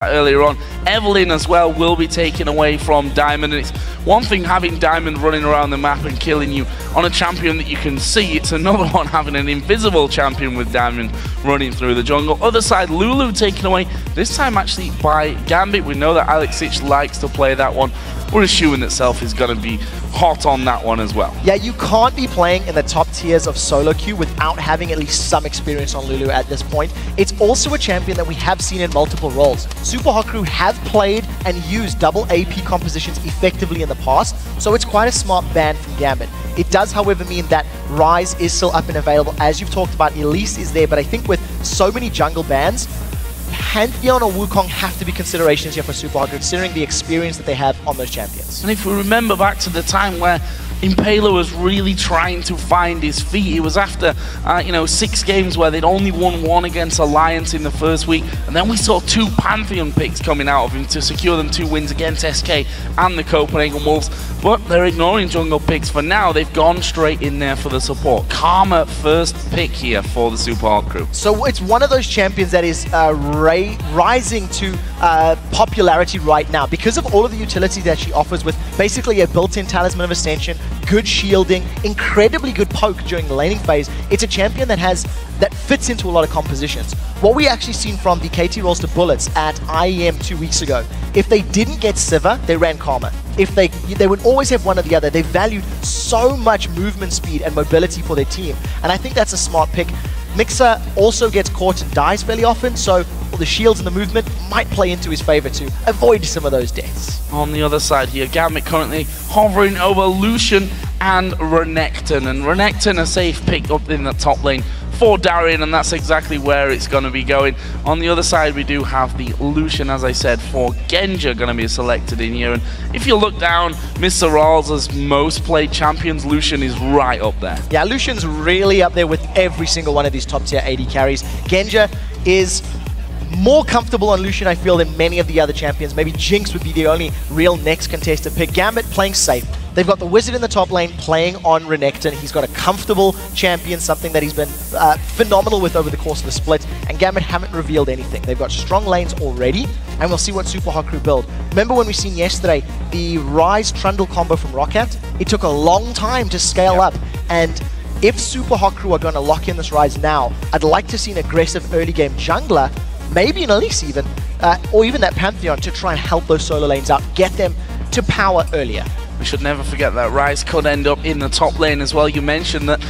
earlier on. Evelyn as well will be taken away from Diamond, and it's one thing having Diamond running around the map and killing you on a champion that you can see. It's another one having an invisible champion with Diamond running through the jungle. Other side, Lulu taken away, this time actually by Gambit. We know that LCS likes to play that one. We're assuming that Selfie is going to be hot on that one as well. Yeah, you can't be playing in the top tiers of solo queue without having at least some experience on Lulu at this point. It's also a champion that we have seen in multiple roles. Super Hot Crew have played and used double AP compositions effectively in the past, so it's quite a smart ban from Gambit. It does, however, mean that Rise is still up and available. As you've talked about, Elise is there, but I think with so many jungle bans, Pantheon or Wukong have to be considerations here for Super Hot Crew, considering the experience that they have on those champions. And if we remember back to the time where Impaler was really trying to find his feet, it was after, 6 games where they'd only won 1 against Alliance in the first week, and then we saw 2 Pantheon picks coming out of him to secure them 2 wins against SK and the Copenhagen Wolves, but they're ignoring jungle picks for now. They've gone straight in there for the support. Karma first pick here for the Super Hot Crew. So it's one of those champions that is rising to popularity right now because of all of the utility that she offers, with basically a built-in Talisman of Ascension, good shielding, incredibly good poke during the laning phase. It's a champion that fits into a lot of compositions. What we actually seen from the KT Rolls to Bullets at IEM 2 weeks ago, if they didn't get Sivir, they ran Karma. If they would always have one or the other. They valued so much movement speed and mobility for their team, and I think that's a smart pick. migxa also gets caught and dies fairly often, so the shields and the movement might play into his favor to avoid some of those deaths. On the other side here, Gambit currently hovering over Lucian and Renekton, and Renekton a safe pick up in the top lane for Darien, and that's exactly where it's going to be going. On the other side, we do have the Lucian, as I said, for Genja going to be selected in here. And if you look down MrRalleZ's most played champions, Lucian is right up there. Yeah, Lucian's really up there with every single one of these top tier AD carries. Genja is more comfortable on Lucian, I feel, than many of the other champions. Maybe Jinx would be the only real next contested pick. Gambit playing safe. They've got the Wizard in the top lane playing on Renekton. He's got a comfortable champion, something that he's been phenomenal with over the course of the split, and Gambit haven't revealed anything. They've got strong lanes already, and we'll see what Super Hot Crew build. Remember when we seen yesterday the Rise Trundle combo from Roccat? It took a long time to scale up, and if Super Hot Crew are going to lock in this Rise now, I'd like to see an aggressive early game jungler, maybe an Elise even, or even that Pantheon, to try and help those solo lanes out, get them to power earlier. We should never forget that Rise could end up in the top lane as well. You mentioned that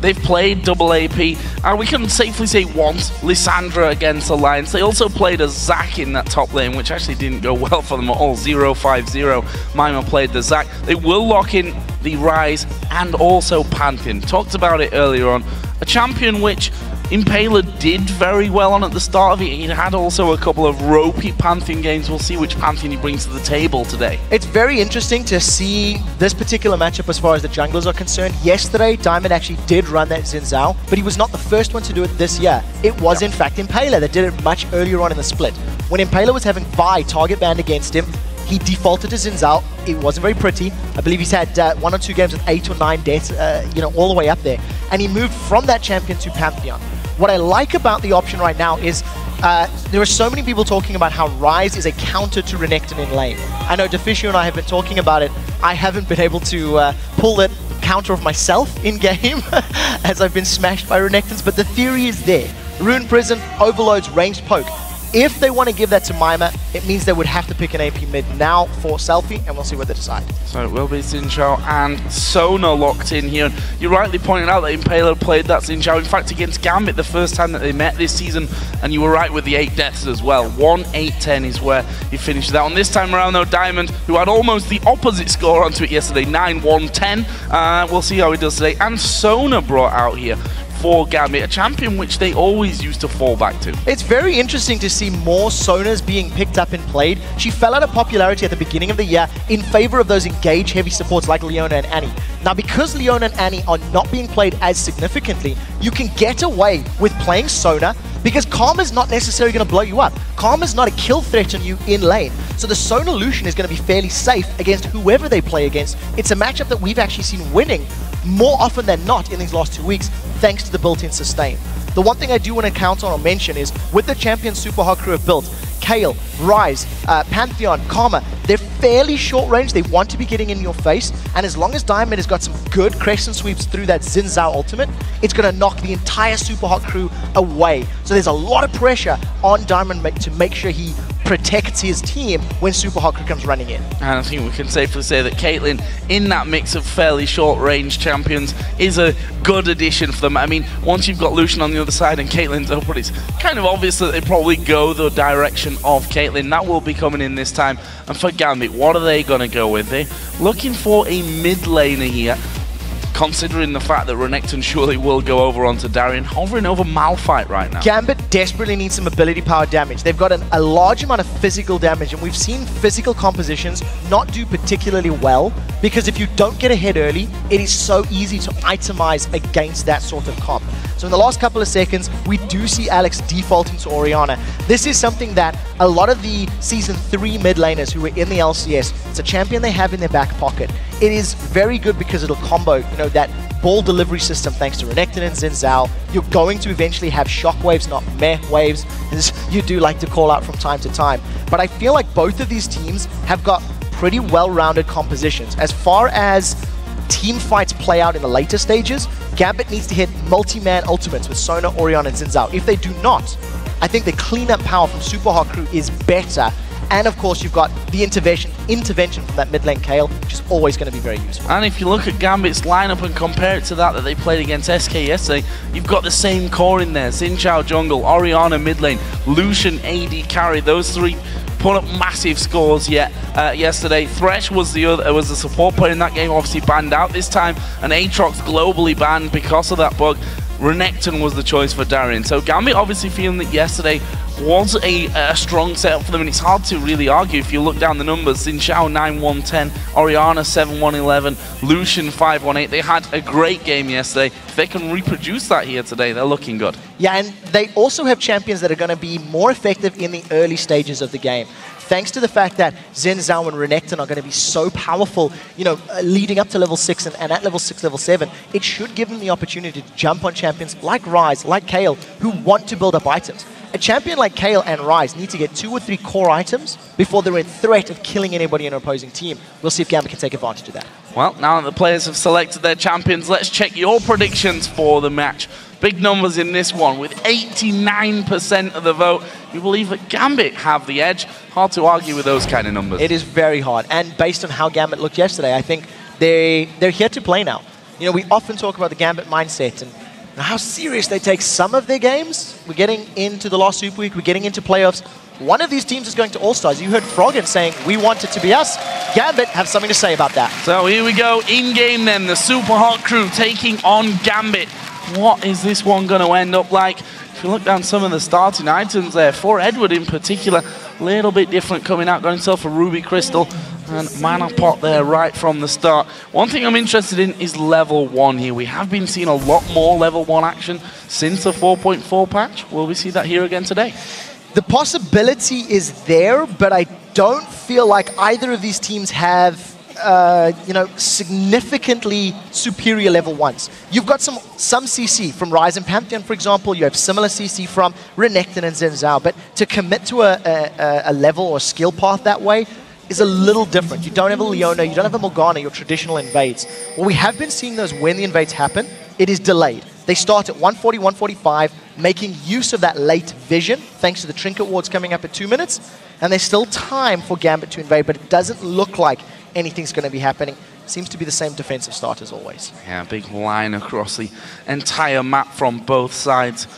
they've played double AP, and we can safely say once, Lissandra against Alliance. They also played a Zac in that top lane, which actually didn't go well for them at all. 0-5-0. Mimer played the Zac. They will lock in the Rise and also Pantheon. Talked about it earlier on. A champion which Impaler did very well on at the start of it. He had also a couple of ropey Pantheon games. We'll see which Pantheon he brings to the table today. It's very interesting to see this particular matchup as far as the junglers are concerned. Yesterday, Diamond actually did run that Xin Zhao, but he was not the first one to do it this year. It was in fact Impaler that did it much earlier on in the split. When Impaler was having Vi target banned against him, he defaulted to Xin Zhao. It wasn't very pretty. I believe he's had 1 or 2 games with 8 or 9 deaths, all the way up there. And he moved from that champion to Pantheon. What I like about the option right now is there are so many people talking about how Rise is a counter to Renekton in lane. I know Deficio and I have been talking about it. I haven't been able to pull that counter of myself in-game as I've been smashed by Renektons, but the theory is there. Rune Prison, Overloads, ranged poke. If they want to give that to Mimer, it means they would have to pick an AP mid now for Selfie, and we'll see what they decide. So it will be Xin Zhao and Sona locked in here. You rightly pointed out that Impaler played that Xin Zhao, in fact, against Gambit the first time that they met this season, and you were right with the 8 deaths as well. 1-8-10 is where he finished that. On this time around, though, Diamond, who had almost the opposite score onto it yesterday, 9-1-10. We'll see how he does today. And Sona brought out here for Gambit, a champion which they always used to fall back to. It's very interesting to see more Sonas being picked up and played. She fell out of popularity at the beginning of the year in favor of those engage heavy supports like Leona and Annie. Now, because Leona and Annie are not being played as significantly, you can get away with playing Sona because Karma's not necessarily going to blow you up. Karma's not a kill threat on you in lane. So the Sona Lucian is going to be fairly safe against whoever they play against. It's a matchup that we've actually seen winning more often than not in these last 2 weeks, thanks to the built-in sustain. The one thing I do want to count on or mention is, with the champion Super Hot Crew have built, Kayle, Ryze, Pantheon, Karma, they're fairly short range. They want to be getting in your face. And as long as Diamond has got some good crescent sweeps through that Xin Zhao ultimate, it's going to knock the entire Super Hot crew away. So there's a lot of pressure on Diamond to make sure he protects his team when Super Hot crew comes running in. And I think we can safely say that Caitlyn, in that mix of fairly short-range champions, is a good addition for them. I mean, once you've got Lucian on the other side and Caitlyn's open, it's kind of obvious that they probably go the direction of Caitlyn. That will be coming in this time. And for Gambit, what are they going to go with? They're looking for a mid laner here, considering the fact that Renekton surely will go over onto Darien, hovering over Malphite right now. Gambit desperately needs some ability power damage. They've got a large amount of physical damage, and we've seen physical compositions not do particularly well, because if you don't get ahead early, it is so easy to itemize against that sort of comp. So in the last couple of seconds, we do see Alex defaulting to Orianna. This is something that a lot of the Season 3 mid laners who were in the LCS, it's a champion they have in their back pocket. It is very good because it'll combo, you know, that ball delivery system thanks to Renekton and Xin Zhao. You're going to eventually have shock waves, not meh waves, as you do like to call out from time to time. But I feel like both of these teams have got pretty well-rounded compositions. As far as team fights play out in the later stages, Gambit needs to hit multi-man ultimates with Sona, Orianna, and Xin Zhao. If they do not, I think the cleanup power from Super Hot crew is better. And of course, you've got the intervention from that mid lane Kayle, which is always going to be very useful. And if you look at Gambit's lineup and compare it to that they played against SK yesterday, you've got the same core in there. Xin Zhao jungle, Orianna mid lane, Lucian AD carry. Those three put up massive scores yesterday. Thresh was the support player in that game, obviously banned out this time, and Aatrox globally banned because of that bug. Renekton was the choice for Darien. So Gambit obviously feeling that yesterday was a strong setup for them, and it's hard to really argue if you look down the numbers. Xin Zhao 9-1-10, Orianna 7-1-11, Lucian 5-1-8. They had a great game yesterday. If they can reproduce that here today, they're looking good. Yeah, and they also have champions that are going to be more effective in the early stages of the game. Thanks to the fact that Xin Zhao and Renekton are going to be so powerful, you know, leading up to level 6 and at level 6, level 7, it should give them the opportunity to jump on champions like Ryze, like Kayle, who want to build up items. A champion like Kayle and Ryze need to get 2 or 3 core items before they're in threat of killing anybody in an opposing team. We'll see if Gambit can take advantage of that. Well, now that the players have selected their champions, let's check your predictions for the match. Big numbers in this one, with 89% of the vote. You believe that Gambit have the edge. Hard to argue with those kind of numbers. It is very hard, and based on how Gambit looked yesterday, I think they're here to play now. You know, we often talk about the Gambit mindset and how serious they take some of their games. We're getting into the last Super Week, we're getting into playoffs. One of these teams is going to All-Stars. You heard Froggen saying, we want it to be us. Gambit have something to say about that. So here we go, in-game then, the Super Hot crew taking on Gambit. What is this one going to end up like? If you look down some of the starting items there, for Edward in particular, a little bit different coming out, got himself a Ruby Crystal and Mana Pot there right from the start. One thing I'm interested in is level 1 here. We have been seeing a lot more level 1 action since the 4.4 patch. Will we see that here again today? The possibility is there, but I don't feel like either of these teams have you know, significantly superior level 1s. You've got some CC from Ryze and Pantheon, for example. You have similar CC from Renekton and Xin Zhao, but to commit to a level or skill path that way is a little different. You don't have a Leona, you don't have a Morgana, your traditional invades. What we have been seeing, though, is when the invades happen, it is delayed. They start at 140, 145, making use of that late vision, thanks to the Trinket Wards coming up at 2 minutes, and there's still time for Gambit to invade, but it doesn't look like anything's going to be happening. Seems to be the same defensive start as always. Yeah, big line across the entire map from both sides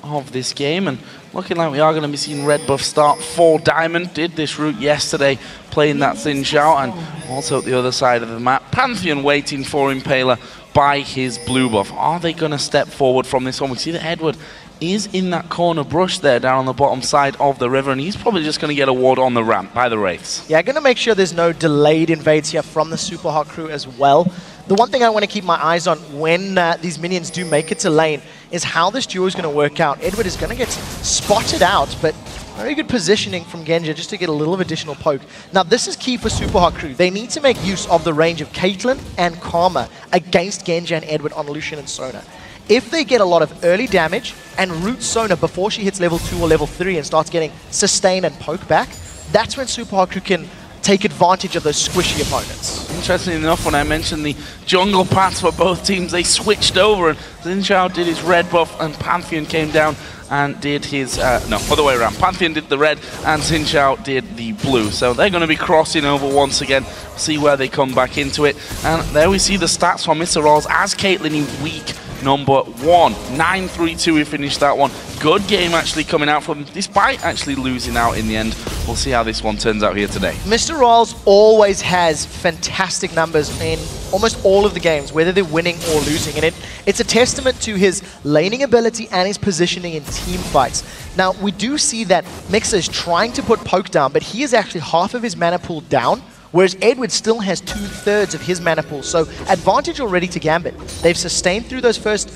of this game, and looking like we are going to be seeing red buff start for Diamond. Did this route yesterday, playing that Xin Zhao, and also at the other side of the map, Pantheon waiting for Impaler by his blue buff. Are they going to step forward from this one? We see that Edward is in that corner brush there down on the bottom side of the river, and he's probably just going to get a ward on the ramp by the Wraiths. Yeah, going to make sure there's no delayed invades here from the Super Hot crew as well. The one thing I want to keep my eyes on when these minions do make it to lane is how this duo is going to work out. Edward is going to get spotted out, but very good positioning from Genja just to get a little additional poke. Now, this is key for Super Hot crew. They need to make use of the range of Caitlyn and Karma against Genja and Edward on Lucian and Sona. if they get a lot of early damage and root Sona before she hits level 2 or level 3 and starts getting sustain and poke back, that's when Super Hard Crew can take advantage of those squishy opponents. Interestingly enough, when I mentioned the jungle paths for both teams, they switched over and Xin did his red buff and Pantheon came down and did his, no, other way around. Pantheon did the red and Xin did the blue. So they're going to be crossing over once again, see where they come back into it. And there we see the stats from MrRalleZ as Caitlyn in week number 1. 9-3-2, we finished that one. Good game actually coming out from, despite actually losing out in the end. We'll see how this one turns out here today. MrRalleZ always has fantastic numbers in almost all of the games, whether they're winning or losing. And it's a testament to his laning ability and his positioning in team fights. Now, we do see that migxa is trying to put poke down, but he is actually half of his mana pool down, whereas Edward still has 2/3 of his mana pool. So advantage already to Gambit. They've sustained through those first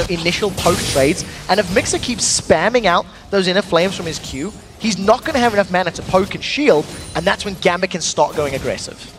initial poke trades, and if migxa keeps spamming out those inner flames from his Q, he's not going to have enough mana to poke and shield, and that's when Gambit can start going aggressive.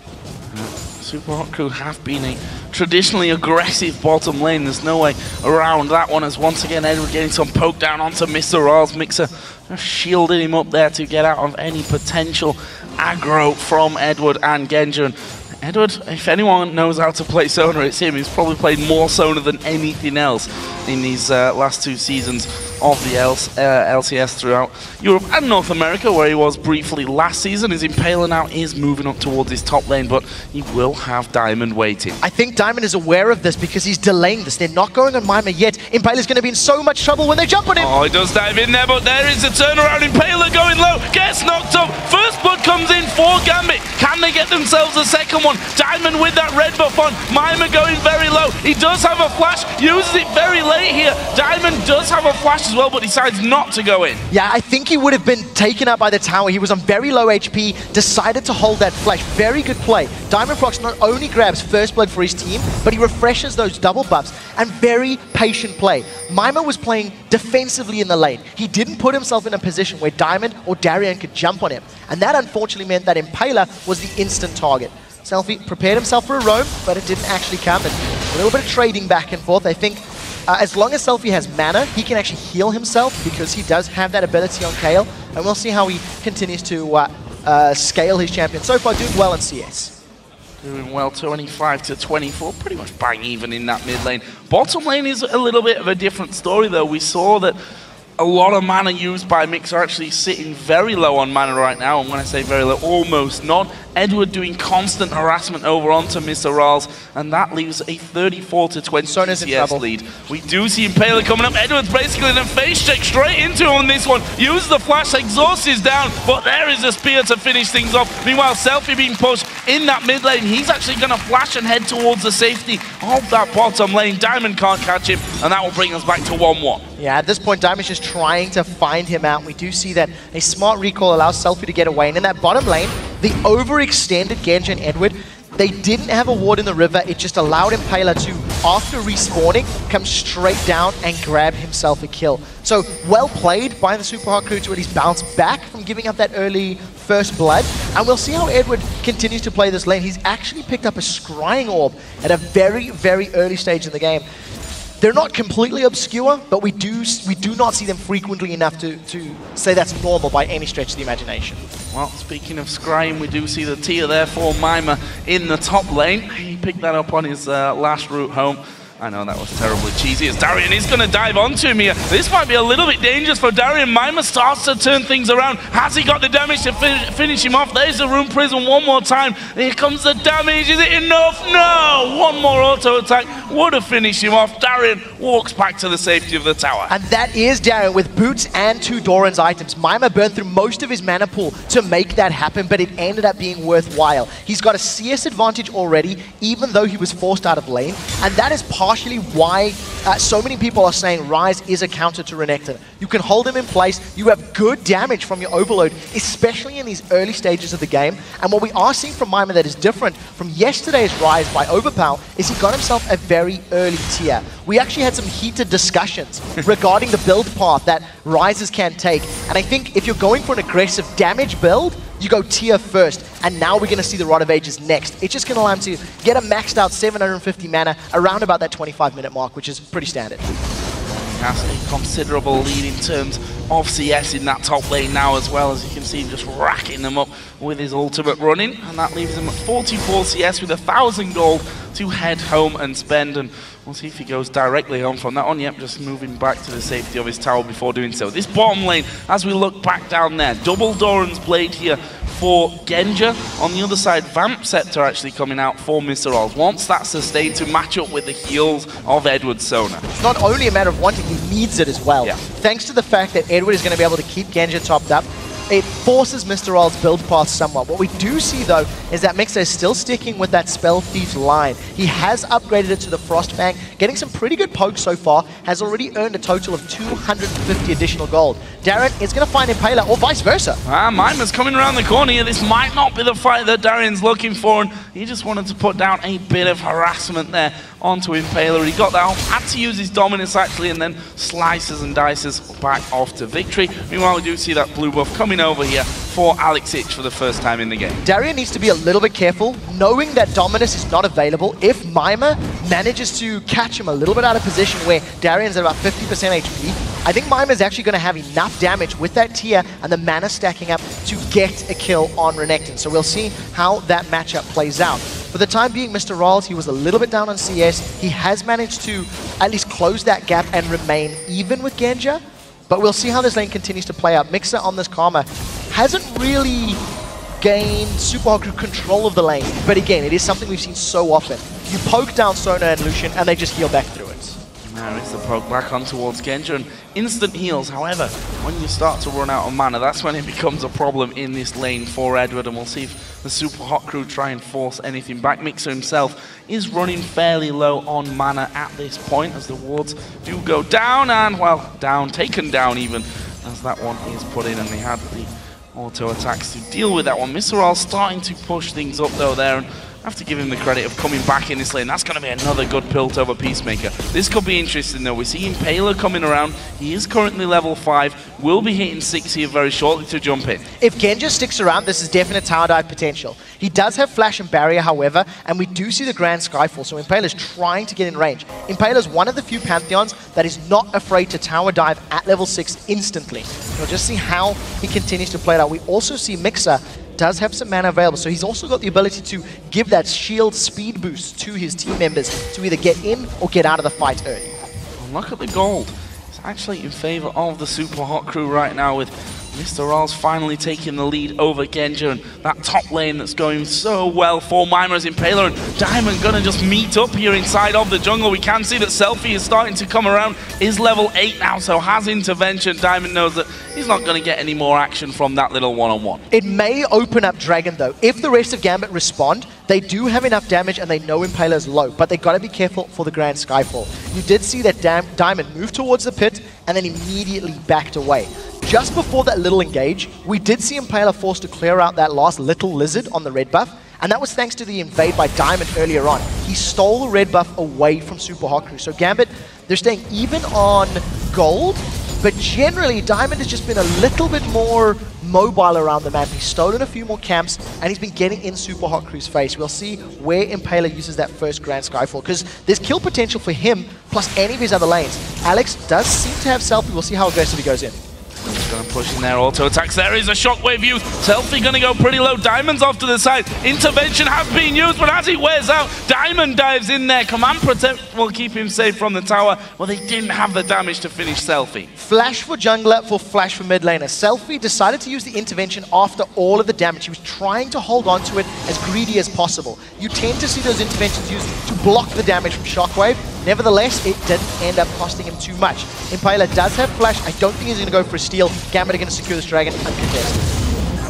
Super Hot Crew have been a traditionally aggressive bottom lane. There's no way around that one, as once again Edward getting some poke down onto MrRalleZ. migxa shielding him up there to get out of any potential aggro from Edward and Genja. And Edward, if anyone knows how to play Sona, it's him. He's probably played more Sona than anything else in these last 2 seasons of the LCS throughout Europe and North America, where he was briefly last season. His Impaler now is moving up towards his top lane, but he will have Diamond waiting. I think Diamond is aware of this because he's delaying this. They're not going on Mimer yet. Impaler's going to be in so much trouble when they jump on him. Oh, he does dive in there, but there is a turnaround. Impaler going low, gets knocked up. First blood comes in for Gambit. Can they get themselves a second one? Diamond with that red buff on. Mimer going very low. He does have a flash, uses it very late here. Diamond does have a flash as well, but decides not to go in. Yeah, I think he would have been taken out by the tower. He was on very low HP, decided to hold that flash. Very good play. Diamondprox not only grabs first blood for his team, but he refreshes those double buffs, and very patient play. Mimer was playing defensively in the lane. He didn't put himself in a position where Diamond or Darien could jump on him, and that unfortunately meant that Impaler was the instant target. Selfie prepared himself for a roam, but it didn't actually come. And a little bit of trading back and forth. I think as long as Selfie has mana, he can actually heal himself because he does have that ability on Kayle. And we'll see how he continues to scale his champion. So far, doing well in CS. Doing well, 25-24, pretty much bang even in that mid lane. Bottom lane is a little bit of a different story though. We saw that a lot of mana used by migxa are actually sitting very low on mana right now, and when I say very low, almost none. Edward doing constant harassment over onto MrRalleZ, and that leaves a 34-20 CS lead. We do see Impaler coming up. Edward's basically in a face check straight into him on this one. Uses the flash, exhausts is down, but there is a spear to finish things off. Meanwhile, Selfie being pushed in that mid lane. He's actually going to flash and head towards the safety of that bottom lane. Diamond can't catch him, and that will bring us back to 1-1. Yeah, at this point, Diamond's just trying to find him out. We do see that a smart recall allows Selfie to get away, and in that bottom lane, the overextended Genja and Edward, they didn't have a ward in the river. It just allowed Impaler to, after respawning, come straight down and grab himself a kill. So, well played by the Super Hard Crew to at least bounce back from giving up that early first blood. And we'll see how Edward continues to play this lane. He's actually picked up a scrying orb at a very, very early stage in the game. They're not completely obscure, but we do not see them frequently enough to say that's normal by any stretch of the imagination. Well, speaking of scrying, we do see the tier there for Mimer in the top lane. He picked that up on his last route home. I know that was terribly cheesy as Darien is going to dive onto him here. This might be a little bit dangerous for Darien. Mimer starts to turn things around. Has he got the damage to finish him off? There's the Rune Prism one more time. Here comes the damage. Is it enough? No! One more auto attack would have finished him off. Darien walks back to the safety of the tower. And that is Darien with boots and 2 Doran's items. Mimer burned through most of his mana pool to make that happen, but it ended up being worthwhile. He's got a CS advantage already, even though he was forced out of lane, and that is partially why so many people are saying Ryze is a counter to Renekton. You can hold him in place, you have good damage from your overload, especially in these early stages of the game. And what we are seeing from Mimer that is different from yesterday's Ryze by Overpower is he got himself a very very early tier. We actually had some heated discussions regarding the build path that Rises can take. And I think if you're going for an aggressive damage build, you go tier first, and now we're going to see the Rod of Ages next. It's just going to allow him to get a maxed out 750 mana around about that 25-minute mark, which is pretty standard. He has a considerable lead in terms of CS in that top lane now, as well, as you can see him just racking them up with his ultimate running, and that leaves him at 44 CS with 1,000 gold to head home and spend, and we'll see if he goes directly home from that on. Yep, just moving back to the safety of his tower before doing so. This bottom lane, as we look back down there, double Doran's Blade here for Genja. On the other side, Vamp Scepter actually coming out for MrRalleZ. Wants that sustained to match up with the heals of Edward Sona. It's not only a matter of wanting, he needs it as well. Yeah. Thanks to the fact that Edward is going to be able to keep Genja topped up, it forces MrRalleZ build path somewhat. What we do see, though, is that migxa is still sticking with that Spell Thief line. He has upgraded it to the Frostfang, getting some pretty good pokes so far, has already earned a total of 250 additional gold. Darien is going to find Impaler, or vice versa. Mimer's coming around the corner here. This might not be the fight that Darien's looking for, and he just wanted to put down a bit of harassment there onto Impaler. He got that off, had to use his dominance actually, and then slices and dices back off to victory. Meanwhile, we do see that blue buff coming over here for LCS for the first time in the game. Darien needs to be a little bit careful, knowing that Dominus is not available. If Mimer manages to catch him a little bit out of position where Darien's at about 50% HP, I think Mimer's actually going to have enough damage with that tier and the mana stacking up to get a kill on Renekton. So we'll see how that matchup plays out. For the time being, MrRalleZ, he was a little bit down on CS. He has managed to at least close that gap and remain even with Genja. But we'll see how this lane continues to play out. migxa on this Karma hasn't really gained super hard control of the lane. But again, it is something we've seen so often. You poke down Sona and Lucian, and they just heal back through it. There is the poke back on towards Genja, and instant heals. However, when you start to run out of mana, that's when it becomes a problem in this lane for Edward, and we'll see if the Super Hot crew try and force anything back. migxa himself is running fairly low on mana at this point, as the wards do go down, and, well, down, taken down even, as that one is put in, and they had the auto attacks to deal with that one. MrRalleZ starting to push things up, though, there, and I have to give him the credit of coming back in this lane. That's going to be another good pilt over Peacemaker. This could be interesting, though. We see Impaler coming around. He is currently level 5. Will be hitting 6 here very shortly to jump in. If Genja sticks around, this is definite tower dive potential. He does have Flash and Barrier, however, and we do see the Grand Skyfall, so Impaler's trying to get in range. Impaler's one of the few Pantheons that is not afraid to tower dive at level 6 instantly. We'll just see how he continues to play it out. We also see migxa does have some mana available, so he's also got the ability to give that shield speed boost to his team members to either get in or get out of the fight early. Well, look at the gold. It's actually in favor of the Super Hot crew right now, with MrRalleZ finally taking the lead over Genja, and that top lane that's going so well for Mimer as Impaler and Diamond gonna just meet up here inside of the jungle. We can see that Selfie is starting to come around, is level 8 now, so has intervention. Diamond knows that he's not gonna get any more action from that little one-on-one. It may open up Dragon though. If the rest of Gambit respond, they do have enough damage and they know Impaler's low, but they gotta be careful for the Grand Skyfall. You did see that Diamond move towards the pit and then immediately backed away. Just before that little engage, we did see Impaler forced to clear out that last little lizard on the red buff, and that was thanks to the invade by Diamond earlier on. He stole the red buff away from Super Hot crew. So Gambit, they're staying even on gold, but generally Diamond has just been a little bit more mobile around the map. He's stolen a few more camps, and he's been getting in Super Hot crew's face. We'll see where Impaler uses that first Grand Skyfall, because there's kill potential for him, plus any of his other lanes. Alex does seem to have Selfie. We'll see how aggressive he goes in. He's going to push in there, auto attacks. There is a shockwave used. Selfie going to go pretty low. Diamond's off to the side. Intervention has been used, but as he wears out, Diamond dives in there. Command Protect will keep him safe from the tower. Well, they didn't have the damage to finish Selfie. Flash for jungler, for flash for mid laner. Selfie decided to use the intervention after all of the damage. He was trying to hold on to it as greedy as possible. You tend to see those interventions used to block the damage from shockwave. Nevertheless, it didn't end up costing him too much. Impaler does have flash. I don't think he's going to go for a steal. Gambit are going to secure this dragon uncontested.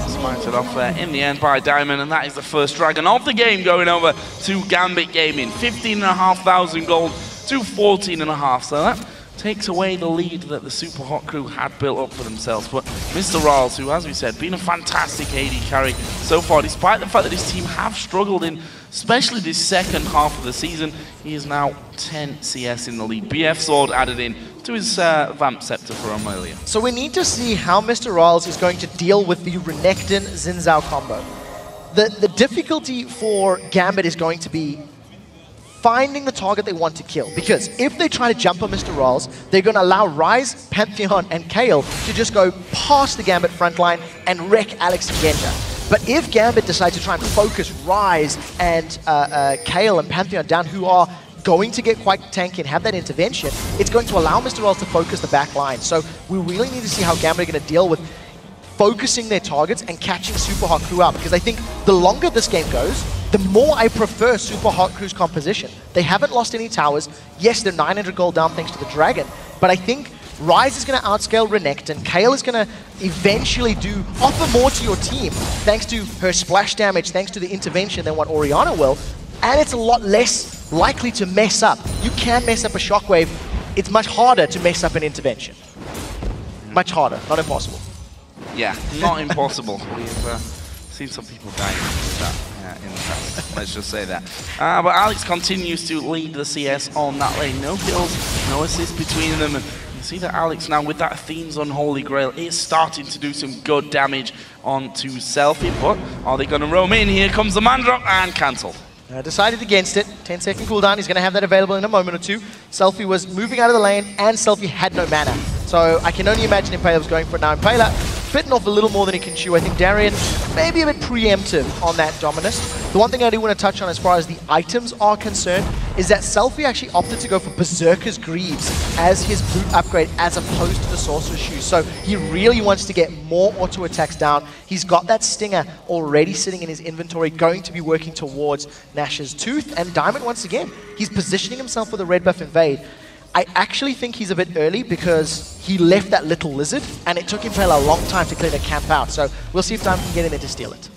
Smited off there in the end by Diamond, and that is the first dragon of the game going over to Gambit Gaming. 15,500 gold to 14,500. So that takes away the lead that the Super Hot crew had built up for themselves. But MrRalleZ, who, as we said, been a fantastic AD carry so far, despite the fact that his team have struggled in, especially this second half of the season, he is now 10 CS in the lead. BF Sword added in to his Vamp Scepter for Amelia. So we need to see how MrRalleZ is going to deal with the Renekton Xin Zhao combo. The difficulty for Gambit is going to be finding the target they want to kill. Because if they try to jump on MrRalleZ, they're going to allow Ryze, Pantheon, and Kayle to just go past the Gambit front line and wreck Alex and Genja. But if Gambit decides to try and focus Ryze and Kayle and Pantheon down, who are going to get quite tanky and have that intervention, it's going to allow MrRalleZ to focus the back line. So we really need to see how Gambit are going to deal with focusing their targets and catching Super Hot Crew out. Because I think the longer this game goes, the more I prefer Super Hot Crew's composition. They haven't lost any towers. Yes, they're 900 gold down thanks to the Dragon, but I think Ryze is going to outscale Renekton. Kayle is going to eventually offer more to your team thanks to her splash damage, thanks to the intervention than what Orianna will, and it's a lot less likely to mess up. You can mess up a shockwave. It's much harder to mess up an intervention. Much harder, not impossible. Yeah, not impossible. We've seen some people dying with that in the past. Let's just say that. But Alex continues to lead the CS on that lane. No kills, no assists between them. And you see that Alex now, with that Athene's Unholy Grail, is starting to do some good damage onto Selfie. But are they going to roam in? Here comes the man drop and cancelled. Decided against it. 10-second cooldown. He's going to have that available in a moment or two. Selfie was moving out of the lane, and Selfie had no mana. So I can only imagine Impaler was going for it now. Impaler bitten off a little more than he can chew. I think Darien maybe a bit preemptive on that Dominus. The one thing I do want to touch on as far as the items are concerned is that Selfie actually opted to go for Berserker's Greaves as his boot upgrade as opposed to the Sorcerer's Shoes. So he really wants to get more auto attacks down. He's got that Stinger already sitting in his inventory, going to be working towards Nash's Tooth. And Diamond, once again, he's positioning himself for the red buff invade. I actually think he's a bit early because he left that little lizard and it took Impaler a long time to clear the camp out. So we'll see if Diamond can get in there to steal it.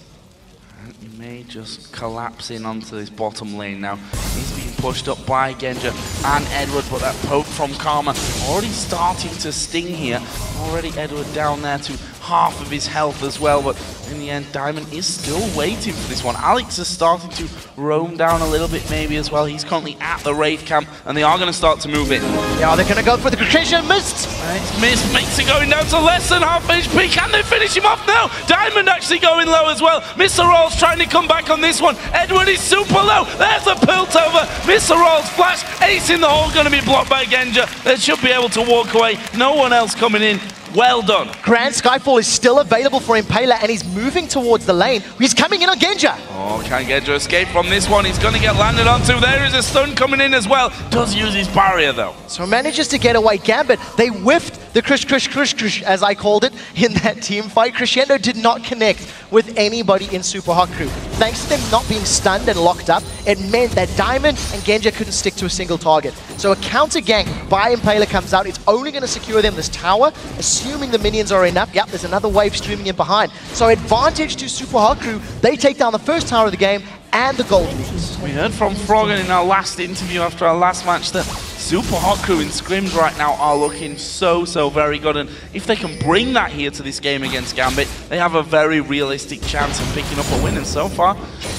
He may just collapse in onto this bottom lane now. He's being pushed up by Genja and Edward, but that poke from Karma already starting to sting here. Already Edward down there to half of his health as well, but in the end, Diamond is still waiting for this one. Alex is starting to roam down a little bit maybe as well. He's currently at the Wraith camp, and they are going to start to move in. Yeah, they're going to go for the Crucian Mist. It's missed, makes it going down to less than half HP. Can they finish him off now? Diamond actually going low as well. MrRalleZ trying to come back on this one. Edward is super low. There's a Piltover. MrRalleZ flash, ace in the hole, going to be blocked by Genja. They should be able to walk away. No one else coming in. Well done. Grand Skyfall is still available for Impaler, and he's moving towards the lane. He's coming in on Genja. Oh, can Genja escape from this one? He's going to get landed onto. There is a stun coming in as well. Does use his barrier, though. So manages to get away. Gambit, they whiffed the crush, as I called it, in that team fight. Crescendo did not connect with anybody in Super Hot Crew. Thanks to them not being stunned and locked up, it meant that Diamond and Genja couldn't stick to a single target. So a counter gank by Impaler comes out. It's only going to secure them this tower, assuming the minions are enough. Yep, there's another wave streaming in behind. So advantage to Super Hot Crew. They take down the first tower of the game and the gold leads. We heard from Froggen in our last interview after our last match that Super Hot Crew in scrims right now are looking so very good, and if they can bring that here to this game against Gambit, they have a very realistic chance of picking up a win, and so far,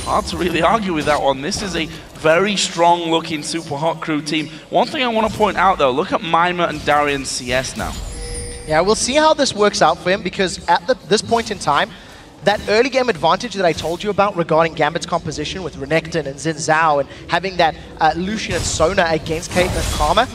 hard to really argue with that one. This is a very strong looking Super Hot Crew team. One thing I want to point out though, look at Mimer and Darien's CS now. Yeah, we'll see how this works out for him, because at this point in time, that early game advantage that I told you about regarding Gambit's composition with Renekton and Xin Zhao and having that Lucian and Sona against Caitlyn and Karma,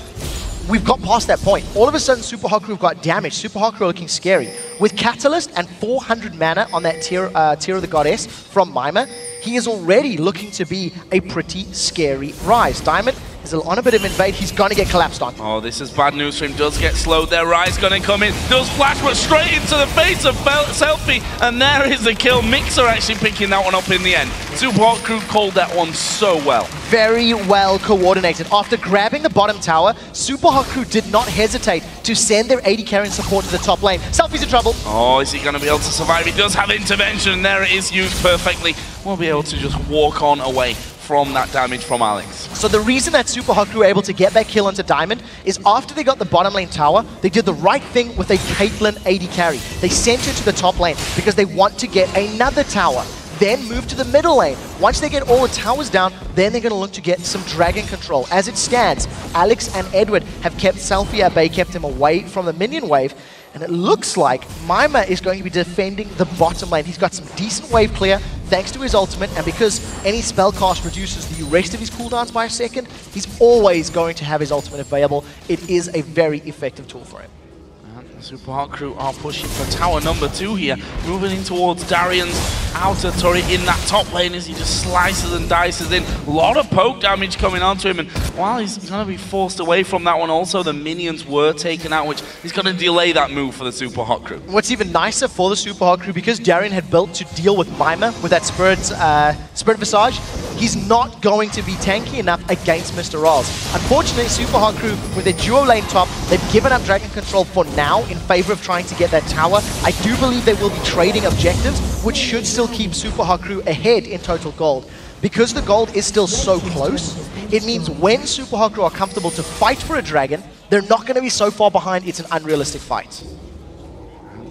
we've got past that point. All of a sudden, Super Hot Crew have got damage. Super Hot Crew looking scary. With Catalyst and 400 mana on that tier of the Goddess from Mimer, he is already looking to be a pretty scary Ryze. Diamond is on a bit of invade. He's going to get collapsed on. Oh, this is bad news for him. Does get slowed there. Ryze going to come in. Does flash, but straight into the face of Selfie. And there is the kill. migxa actually picking that one up in the end. Super Hot Crew called that one so well. Very well coordinated. After grabbing the bottom tower, Super Hot Crew did not hesitate to send their AD carry and support to the top lane. Selfie's in trouble. Oh, is he going to be able to survive? He does have intervention, and there it is used perfectly. We'll be able to just walk on away from that damage from Alex. So the reason that Super Hot Crew were able to get that kill onto Diamond is after they got the bottom lane tower, they did the right thing with a Caitlyn AD carry. They sent her to the top lane because they want to get another tower. Then move to the middle lane. Once they get all the towers down, then they're going to look to get some dragon control. As it stands, Alex and Edward have kept Selfie at bay, kept him away from the minion wave, and it looks like Mimer is going to be defending the bottom lane. He's got some decent wave clear thanks to his ultimate, and because any spell cast reduces the rest of his cooldowns by a second, he's always going to have his ultimate available. It is a very effective tool for him. Super Hot Crew are pushing for tower number 2 here, moving in towards Darien's outer turret in that top lane as he just slices and dices in. A lot of poke damage coming onto him, and while he's going to be forced away from that one, also the minions were taken out, which is going to delay that move for the Super Hot Crew. What's even nicer for the Super Hot Crew, because Darien had built to deal with Mimer with that Spirit Visage, he's not going to be tanky enough against MrRalleZ. Unfortunately, Super Hot Crew, with their duo lane top, they've given up Dragon Control for now in favor of trying to get that tower. I do believe they will be trading objectives, which should still keep Super Hot Crew ahead in total gold. Because the gold is still so close, it means when Super Hot Crew are comfortable to fight for a dragon, they're not going to be so far behind it's an unrealistic fight.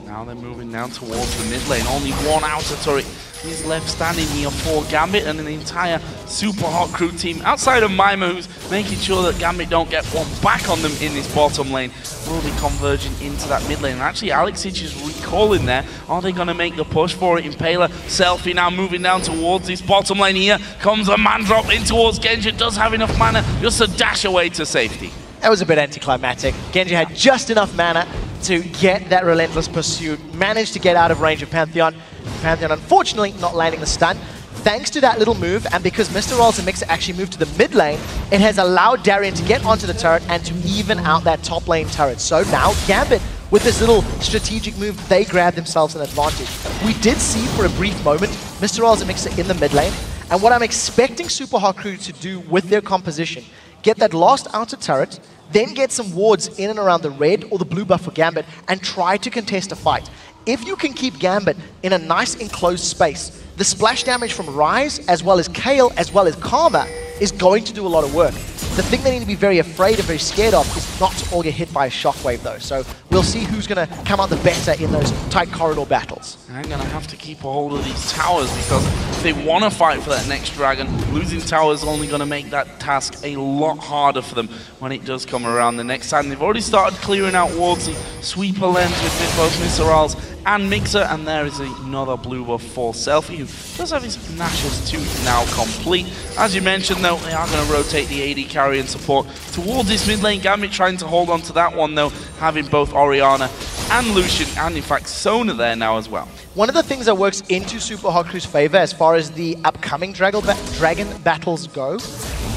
Now they're moving down towards the mid lane. Only one outer turret is left standing here for Gambit and an entire Super Hot Crew team outside of Mimer, who's making sure that Gambit don't get one back on them in this bottom lane. Will be converging into that mid lane. And actually, LCS is recalling there. Are they going to make the push for it? Impaler, Selfie now moving down towards this bottom lane here. Comes a man drop in towards Genja. Does have enough mana just to dash away to safety. That was a bit anticlimactic. Genja had just enough mana to get that relentless pursuit, managed to get out of range of Pantheon. Pantheon, unfortunately, not landing the stun. Thanks to that little move, and because MrRalleZ and migxa actually moved to the mid lane, it has allowed Darien to get onto the turret and to even out that top lane turret. So now, Gambit, with this little strategic move, they grab themselves an advantage. We did see for a brief moment MrRalleZ and migxa in the mid lane, and what I'm expecting Super Hot Crew to do with their composition, get that last outer turret, then get some wards in and around the red or the blue buff for Gambit and try to contest a fight. If you can keep Gambit in a nice enclosed space, the splash damage from Ryze, as well as Kayle, as well as Karma, is going to do a lot of work. The thing they need to be very afraid and very scared of is not to all get hit by a shockwave though. So we'll see who's going to come out the better in those tight corridor battles. I'm going to have to keep a hold of these towers because if they want to fight for that next dragon, losing towers is only going to make that task a lot harder for them when it does come around the next time. They've already started clearing out wards, the sweeper lens with both MrRalleZ and migxa, and there is another blue buff for Selfie, who does have his Nash's tooth now complete. As you mentioned though, they are going to rotate the AD carry and support towards this mid lane. Gambit trying to hold on to that one though, having both Orianna and Lucian, and in fact Sona there now as well. One of the things that works into Super Hot Crew's favor as far as the upcoming dragon battles go,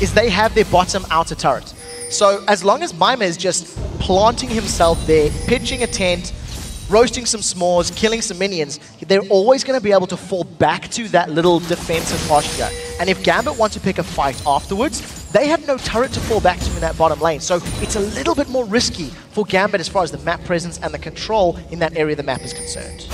is they have their bottom outer turret. So as long as Mimer is just planting himself there, pitching a tent, roasting some s'mores, killing some minions, they're always going to be able to fall back to that little defensive posture. And if Gambit want to pick a fight afterwards, they have no turret to fall back to in that bottom lane. So it's a little bit more risky for Gambit as far as the map presence and the control in that area of the map is concerned.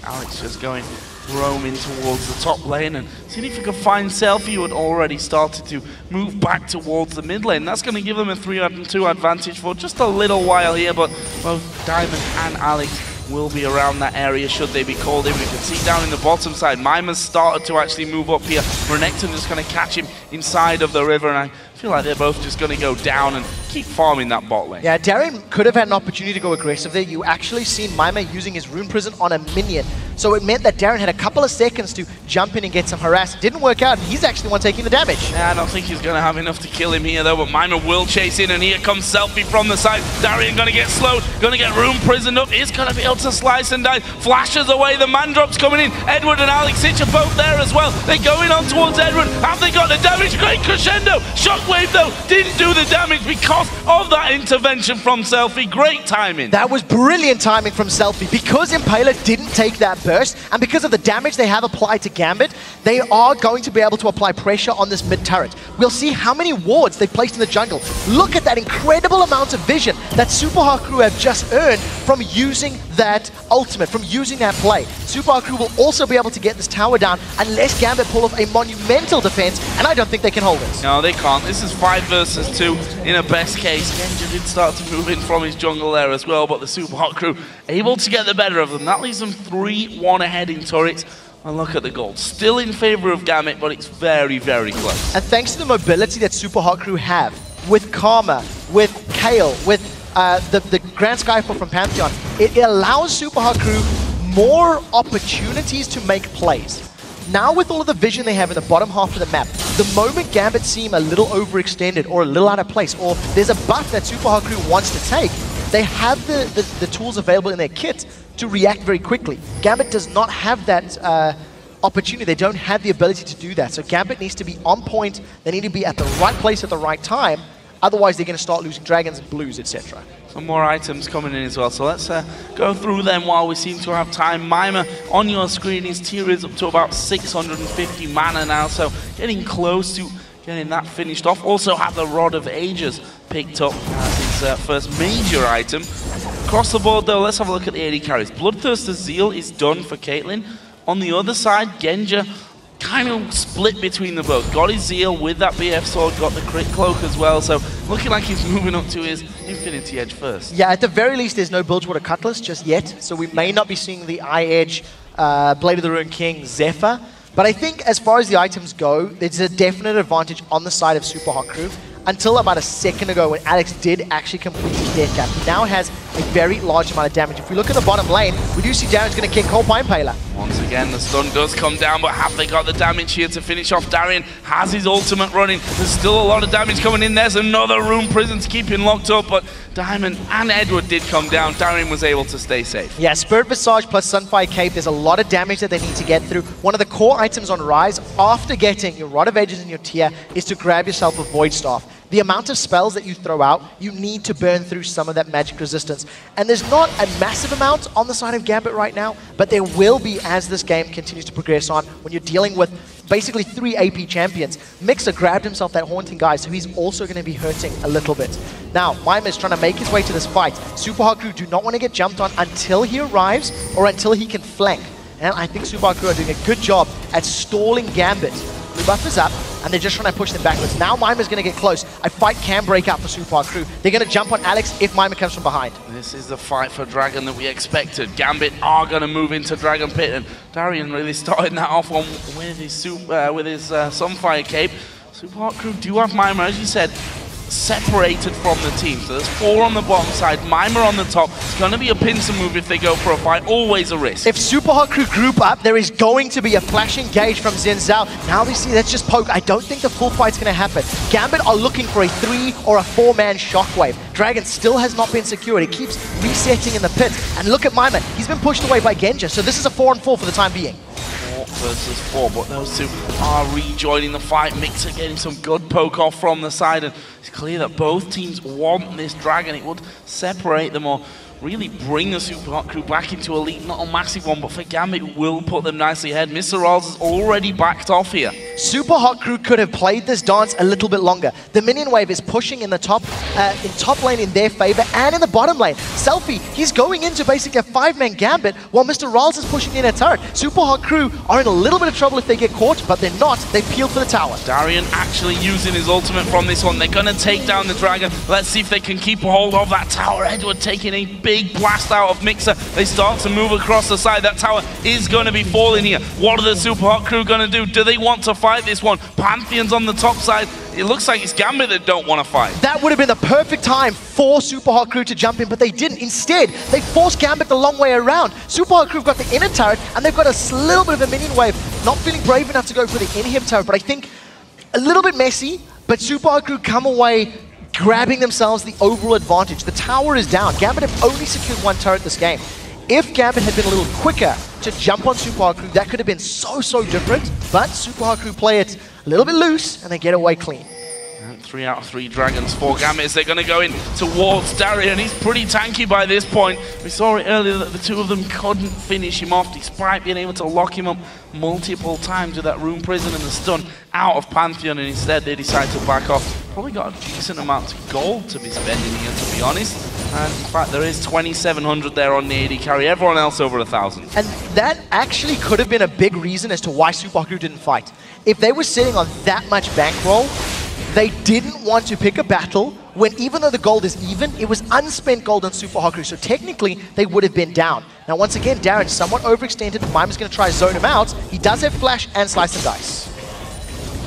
Alex just going roaming towards the top lane and seeing if he could find Selfie, who had already started to move back towards the mid lane. That's going to give them a 3-2 advantage for just a little while here, but both Diamond and Alex will be around that area should they be called in. We can see down in the bottom side, Mimer's started to actually move up here. Renekton just going to catch him inside of the river, and I feel like they're both just going to go down and keep farming that bot lane. Yeah, Darien could have had an opportunity to go aggressive there. You actually seen Mimer using his Rune Prison on a minion. So it meant that Darien had a couple of seconds to jump in and get some harass. It didn't work out, and he's actually the one taking the damage. Yeah, I don't think he's going to have enough to kill him here though, but Mimer will chase in, and here comes Selfie from the side. Darien going to get slowed, going to get Rune Prisoned up. He's going to be able to slice and dice. Flashes away, the man drops coming in. Edward and Alex Sitch are both there as well. They're going on towards Edward. Have they got the damage? Great crescendo. Shockwave though didn't do the damage because of that intervention from Selfie. Great timing. That was brilliant timing from Selfie. Because Impaler didn't take that burst, and because of the damage they have applied to Gambit, they are going to be able to apply pressure on this mid turret. We'll see how many wards they placed in the jungle. Look at that incredible amount of vision that Super Hot Crew have just earned from using that ultimate, from using that play. SUPA Crew will also be able to get this tower down unless Gambit pull off a monumental defense, and I don't think they can hold it. No, they can't. This is 5 versus 2 in a best case. Genja did start to move in from his jungle there as well, but the SUPA Crew able to get the better of them. That leaves them 3-1 ahead in turrets. And look at the gold. Still in favor of Gambit, but it's very, very close. And thanks to the mobility that SUPA Crew have, with Karma, with Kayle, with the Grand Skyfall from Pantheon, it allows SUPA Crew more opportunities to make plays. Now with all of the vision they have in the bottom half of the map, the moment Gambit seem a little overextended or a little out of place, or there's a buff that SUPA Crew wants to take, they have the tools available in their kit to react very quickly. Gambit does not have that opportunity. They don't have the ability to do that. So Gambit needs to be on point. They need to be at the right place at the right time. Otherwise, they're going to start losing dragons and blues, etc. Some more items coming in as well. So let's go through them while we seem to have time. Mimer, on your screen, his tier is up to about 650 mana now. So getting close to getting that finished off. Also have the Rod of Ages picked up as his first major item. Across the board though, let's have a look at the AD carries. Bloodthirster Zeal is done for Caitlyn. On the other side, Genja kind of split between the both. Got his Zeal with that BF sword, got the crit cloak as well, so looking like he's moving up to his Infinity Edge first. Yeah, at the very least there's no Bilgewater Cutlass just yet, so we may not be seeing the Eye Edge, Blade of the Ruined King, Zephyr. But I think as far as the items go, there's a definite advantage on the side of SUPA Crew. Until about a second ago when Alex did actually complete his death cap. He now has a very large amount of damage. If we look at the bottom lane, we do see Darien's going to kick Cole by Impaler. Once again, the stun does come down, but have they got the damage here to finish off? Darien has his ultimate running. There's still a lot of damage coming in. There's another Rune Prison to keep him locked up, but Diamond and Edward did come down. Darien was able to stay safe. Yeah, Spirit Visage plus Sunfire Cape, there's a lot of damage that they need to get through. One of the core items on Rise, after getting your Rod of Ages in your tier, is to grab yourself a Void Staff. The amount of spells that you throw out, you need to burn through some of that magic resistance. And there's not a massive amount on the side of Gambit right now, but there will be as this game continues to progress on when you're dealing with basically 3 AP champions. migxa grabbed himself that Haunting Guy, so he's also going to be hurting a little bit. Now, Mimer is trying to make his way to this fight. SUPA Crew do not want to get jumped on until he arrives or until he can flank. And I think SUPA Crew are doing a good job at stalling Gambit. Blue buff is up, and they're just trying to push them backwards. Now Mimer's going to get close. A fight can break out for SUPA Crew. They're going to jump on Alex if Mimer comes from behind. This is the fight for Dragon that we expected. Gambit are going to move into Dragon Pit, and Darien really starting that off on with his Sunfire Cape. SUPA Crew do have Mimer, as you said, separated from the team. So there's 4 on the bottom side, Mimer on the top. It's going to be a pincer move if they go for a fight, always a risk. If SUPA Crew group up, there is going to be a flash engage from Xin Zhao. Now we see that's just poke. I don't think the full fight's going to happen. Gambit are looking for a 3 or a 4-man shockwave. Dragon still has not been secured. It keeps resetting in the pit. And look at Mimer. He's been pushed away by Genja. So this is a 4-on-4 for the time being. 4 versus 4, but those two are rejoining the fight. migxa getting some good poke off from the side, and it's clear that both teams want this Dragon. It would separate them or really bring the SUPA Crew back into a lead. Not a massive one, but for Gambit, it will put them nicely ahead. MrRalleZ has already backed off here. SUPA Crew could have played this dance a little bit longer. The minion wave is pushing in the top lane in their favor and in the bottom lane. Selfie, he's going into basically a 5-man Gambit while MrRalleZ is pushing in a turret. SUPA Crew are in a little bit of trouble if they get caught, but they're not. They peeled for the tower. Darien actually using his ultimate from this one. They're going to take down the Dragon. Let's see if they can keep a hold of that tower. Edward taking a big blast out of migxa. They start to move across the side. That tower is going to be falling here. What are the SUPA Crew going to do? Do they want to fight this one? Pantheon's on the top side. It looks like it's Gambit that don't want to fight. That would have been the perfect time for SUPA Crew to jump in, but they didn't. Instead, they forced Gambit the long way around. SUPA Crew have got the inner turret, and they've got a little bit of a minion wave. Not feeling brave enough to go for the inhib turret, but I think a little bit messy, but SUPA Crew come away grabbing themselves the overall advantage. The tower is down. Gambit have only secured 1 turret this game. If Gambit had been a little quicker to jump on SUPA Crew, that could have been so different. But SUPA Crew play it a little bit loose, and they get away clean. And 3 out of 3 Dragons for Gambit. They're going to go in towards Darien. He's pretty tanky by this point. We saw it earlier that the 2 of them couldn't finish him off, despite being able to lock him up multiple times with that Rune Prison and the stun out of Pantheon, and instead they decide to back off. probably got a decent amount of gold to be spending here, to be honest. And in fact, there is 2,700 there on the AD carry. Everyone else over 1,000. And that actually could have been a big reason as to why SUPA didn't fight. If they were sitting on that much bankroll, they didn't want to pick a battle when, even though the gold is even, it was unspent gold on SUPA. So technically, they would have been down. Now, once again, Darien somewhat overextended. Mimer's going to try to zone him out. He does have flash and slice and dice.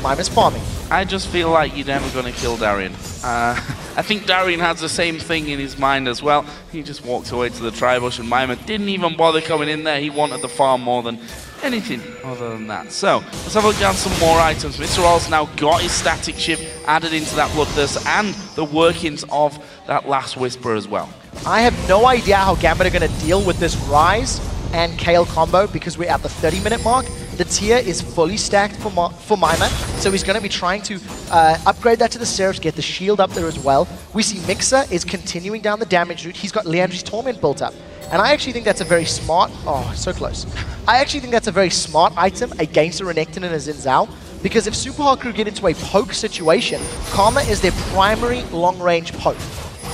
Mimer's farming. I just feel like you're never going to kill Darien. I think Darien has the same thing in his mind as well. He just walked away to the tri-bush and Mimer didn't even bother coming in there. He wanted the farm more than anything other than that. So, let's have a look down some more items. MrRalleZ now got his static chip added into that Bloodthirst and the workings of that Last Whisper as well. I have no idea how Gambit are going to deal with this Ryze and Kayle combo because we're at the 30-minute mark. The tier is fully stacked for Mimer, so he's going to be trying to upgrade that to the Seraphs, get the shield up there as well. We see migxa is continuing down the damage route. He's got Leandry's Torment built up. And I actually think that's a very smart... Oh, so close. I actually think that's a very smart item against a Renekton and a Xin Zhao, because if SUPA get into a poke situation, Karma is their primary long-range poke.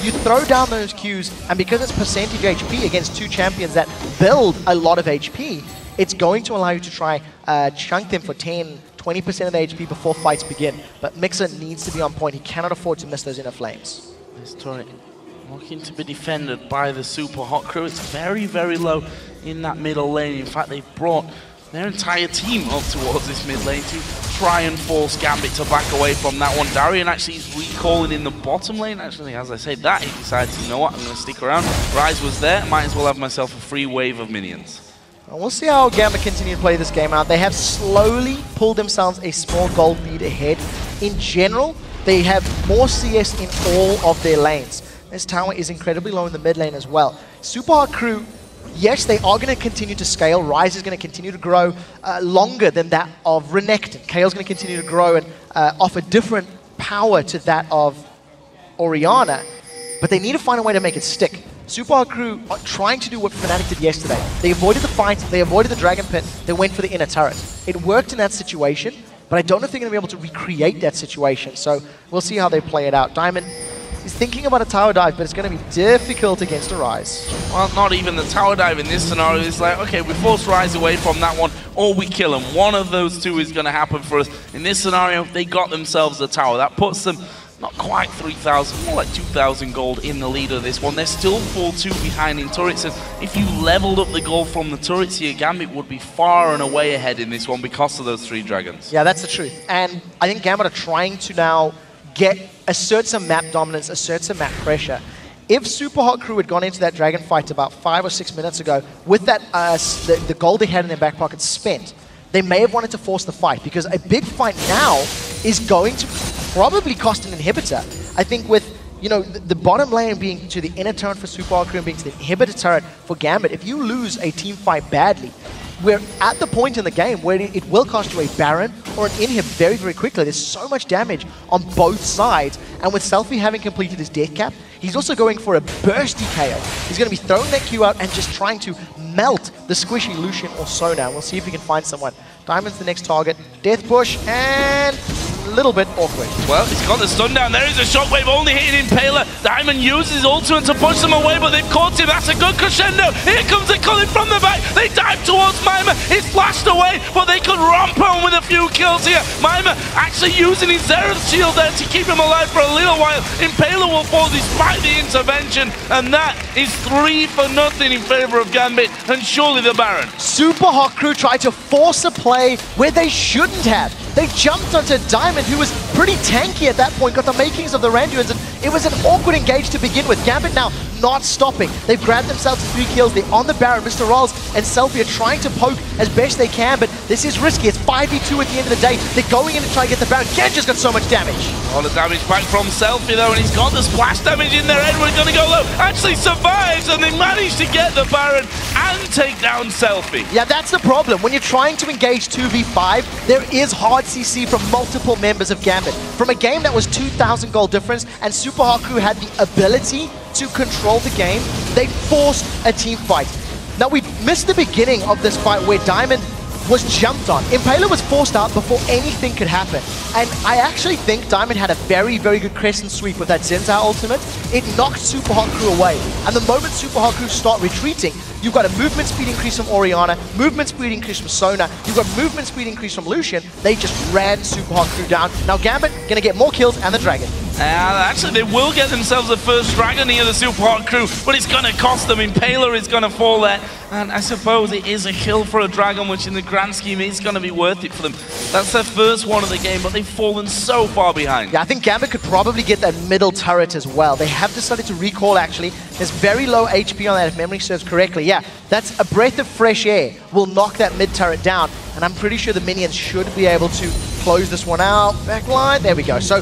You throw down those Qs, and because it's percentage HP against two champions that build a lot of HP, it's going to allow you to try chunk them for 10, 20% of the HP before fights begin. But migxa needs to be on point. He cannot afford to miss those inner flames. This turret looking to be defended by the Super Hot Crew. It's very, very low in that middle lane. In fact, they've brought their entire team up towards this mid lane to try and force Gambit to back away from that one. Darien actually is recalling in the bottom lane. Actually, as I say that, he decides, you know what, I'm going to stick around. Ryze was there. Might as well have myself a free wave of minions. We'll see how Gambit continue to play this game out. They have slowly pulled themselves a small gold lead ahead. In general, they have more CS in all of their lanes. This tower is incredibly low in the mid lane as well. SUPA Crew, yes, they are going to continue to scale. Ryze is going to continue to grow longer than that of Renekton. Kayle's going to continue to grow and offer different power to that of Orianna. But they need to find a way to make it stick. SUPA Crew are trying to do what Fnatic did yesterday. They avoided the fight, they avoided the Dragon Pit, they went for the inner turret. It worked in that situation, but I don't know if they're going to be able to recreate that situation. So we'll see how they play it out. Diamond is thinking about a tower dive, but it's going to be difficult against a Ryze. Well, not even the tower dive in this scenario. It's like, okay, we force Ryze away from that one, or we kill him. One of those two is going to happen for us. In this scenario, they got themselves a tower. That puts them not quite 3,000, more like 2,000 gold in the lead of this one. They're still 4-2 behind in turrets, and if you leveled up the gold from the turrets here, Gambit would be far and away ahead in this one because of those 3 dragons. Yeah, that's the truth. And I think Gambit are trying to now assert some map dominance, assert some map pressure. If SUPA Crew had gone into that dragon fight about 5 or 6 minutes ago with that the gold they had in their back pocket spent, they may have wanted to force the fight, because a big fight now is going to probably cost an inhibitor. I think with, you know, the bottom lane being to the inner turret for SUPA Crew and being to the inhibitor turret for Gambit, if you lose a team fight badly, we're at the point in the game where it will cost you a Baron or an inhib very, very quickly. There's so much damage on both sides, and with Selfie having completed his death cap, he's also going for a bursty KO. He's going to be throwing that Q out and just trying to melt the squishy Lucian or Sona. We'll see if we can find someone. Diamond's the next target. Death push, and a little bit awkward. Well, he's got the stun down. There is a shockwave only hitting Impaler. Diamond uses his ultimate to push them away, but they've caught him. That's a good crescendo. Here comes the Culling from the back. They dive towards Mimer. He's flashed away, but they could romp home with a few kills here. Mimer actually using his Xerath shield there to keep him alive for a little while. Impaler will fall despite the intervention, and that is 3-0 in favor of Gambit, and surely the Baron. SUPA Crew tried to force a play where they shouldn't have. They jumped onto Diamond, who was pretty tanky at that point, got the makings of the Randuins, and it was an awkward engage to begin with. Gambit now not stopping. They've grabbed themselves 3 kills. They're on the Baron. MrRalleZ and Selfie are trying to poke as best they can, but this is risky. It's 5v2 at the end of the day. They're going in to try to get the Baron. Genja's got so much damage. All the damage back from Selfie, though, and he's got the splash damage in there. Edward's going to go low. Actually survives, and they managed to get the Baron and take down Selfie. Yeah, that's the problem. When you're trying to engage 2v5, there is hard CC from multiple members of Gambit. From a game that was 2,000 gold difference, and SUPA Crew had the ability to control the game, they forced a team fight. Now, we missed the beginning of this fight where Diamond was jumped on. Impaler was forced out before anything could happen. And I actually think Diamond had a very, very good crescent sweep with that Zenza ultimate. It knocked Super Hot Crew away. And the moment Super Hot Crew start retreating, you've got a movement speed increase from Orianna, movement speed increase from Sona, you've got movement speed increase from Lucian. They just ran Super Hot Crew down. Now Gambit gonna get more kills and the Dragon. Actually, they will get themselves the first Dragon here, the Super Hot Crew, but it's going to cost them. Impaler is going to fall there, and I suppose it is a kill for a Dragon, which in the grand scheme is going to be worth it for them. That's their first one of the game, but they've fallen so far behind. Yeah, I think Gambit could probably get that middle turret as well. They have decided to recall, actually. There's very low HP on that, if memory serves correctly. Yeah, that's a breath of fresh air will knock that mid turret down, and I'm pretty sure the minions should be able to close this one out. Backline, there we go. So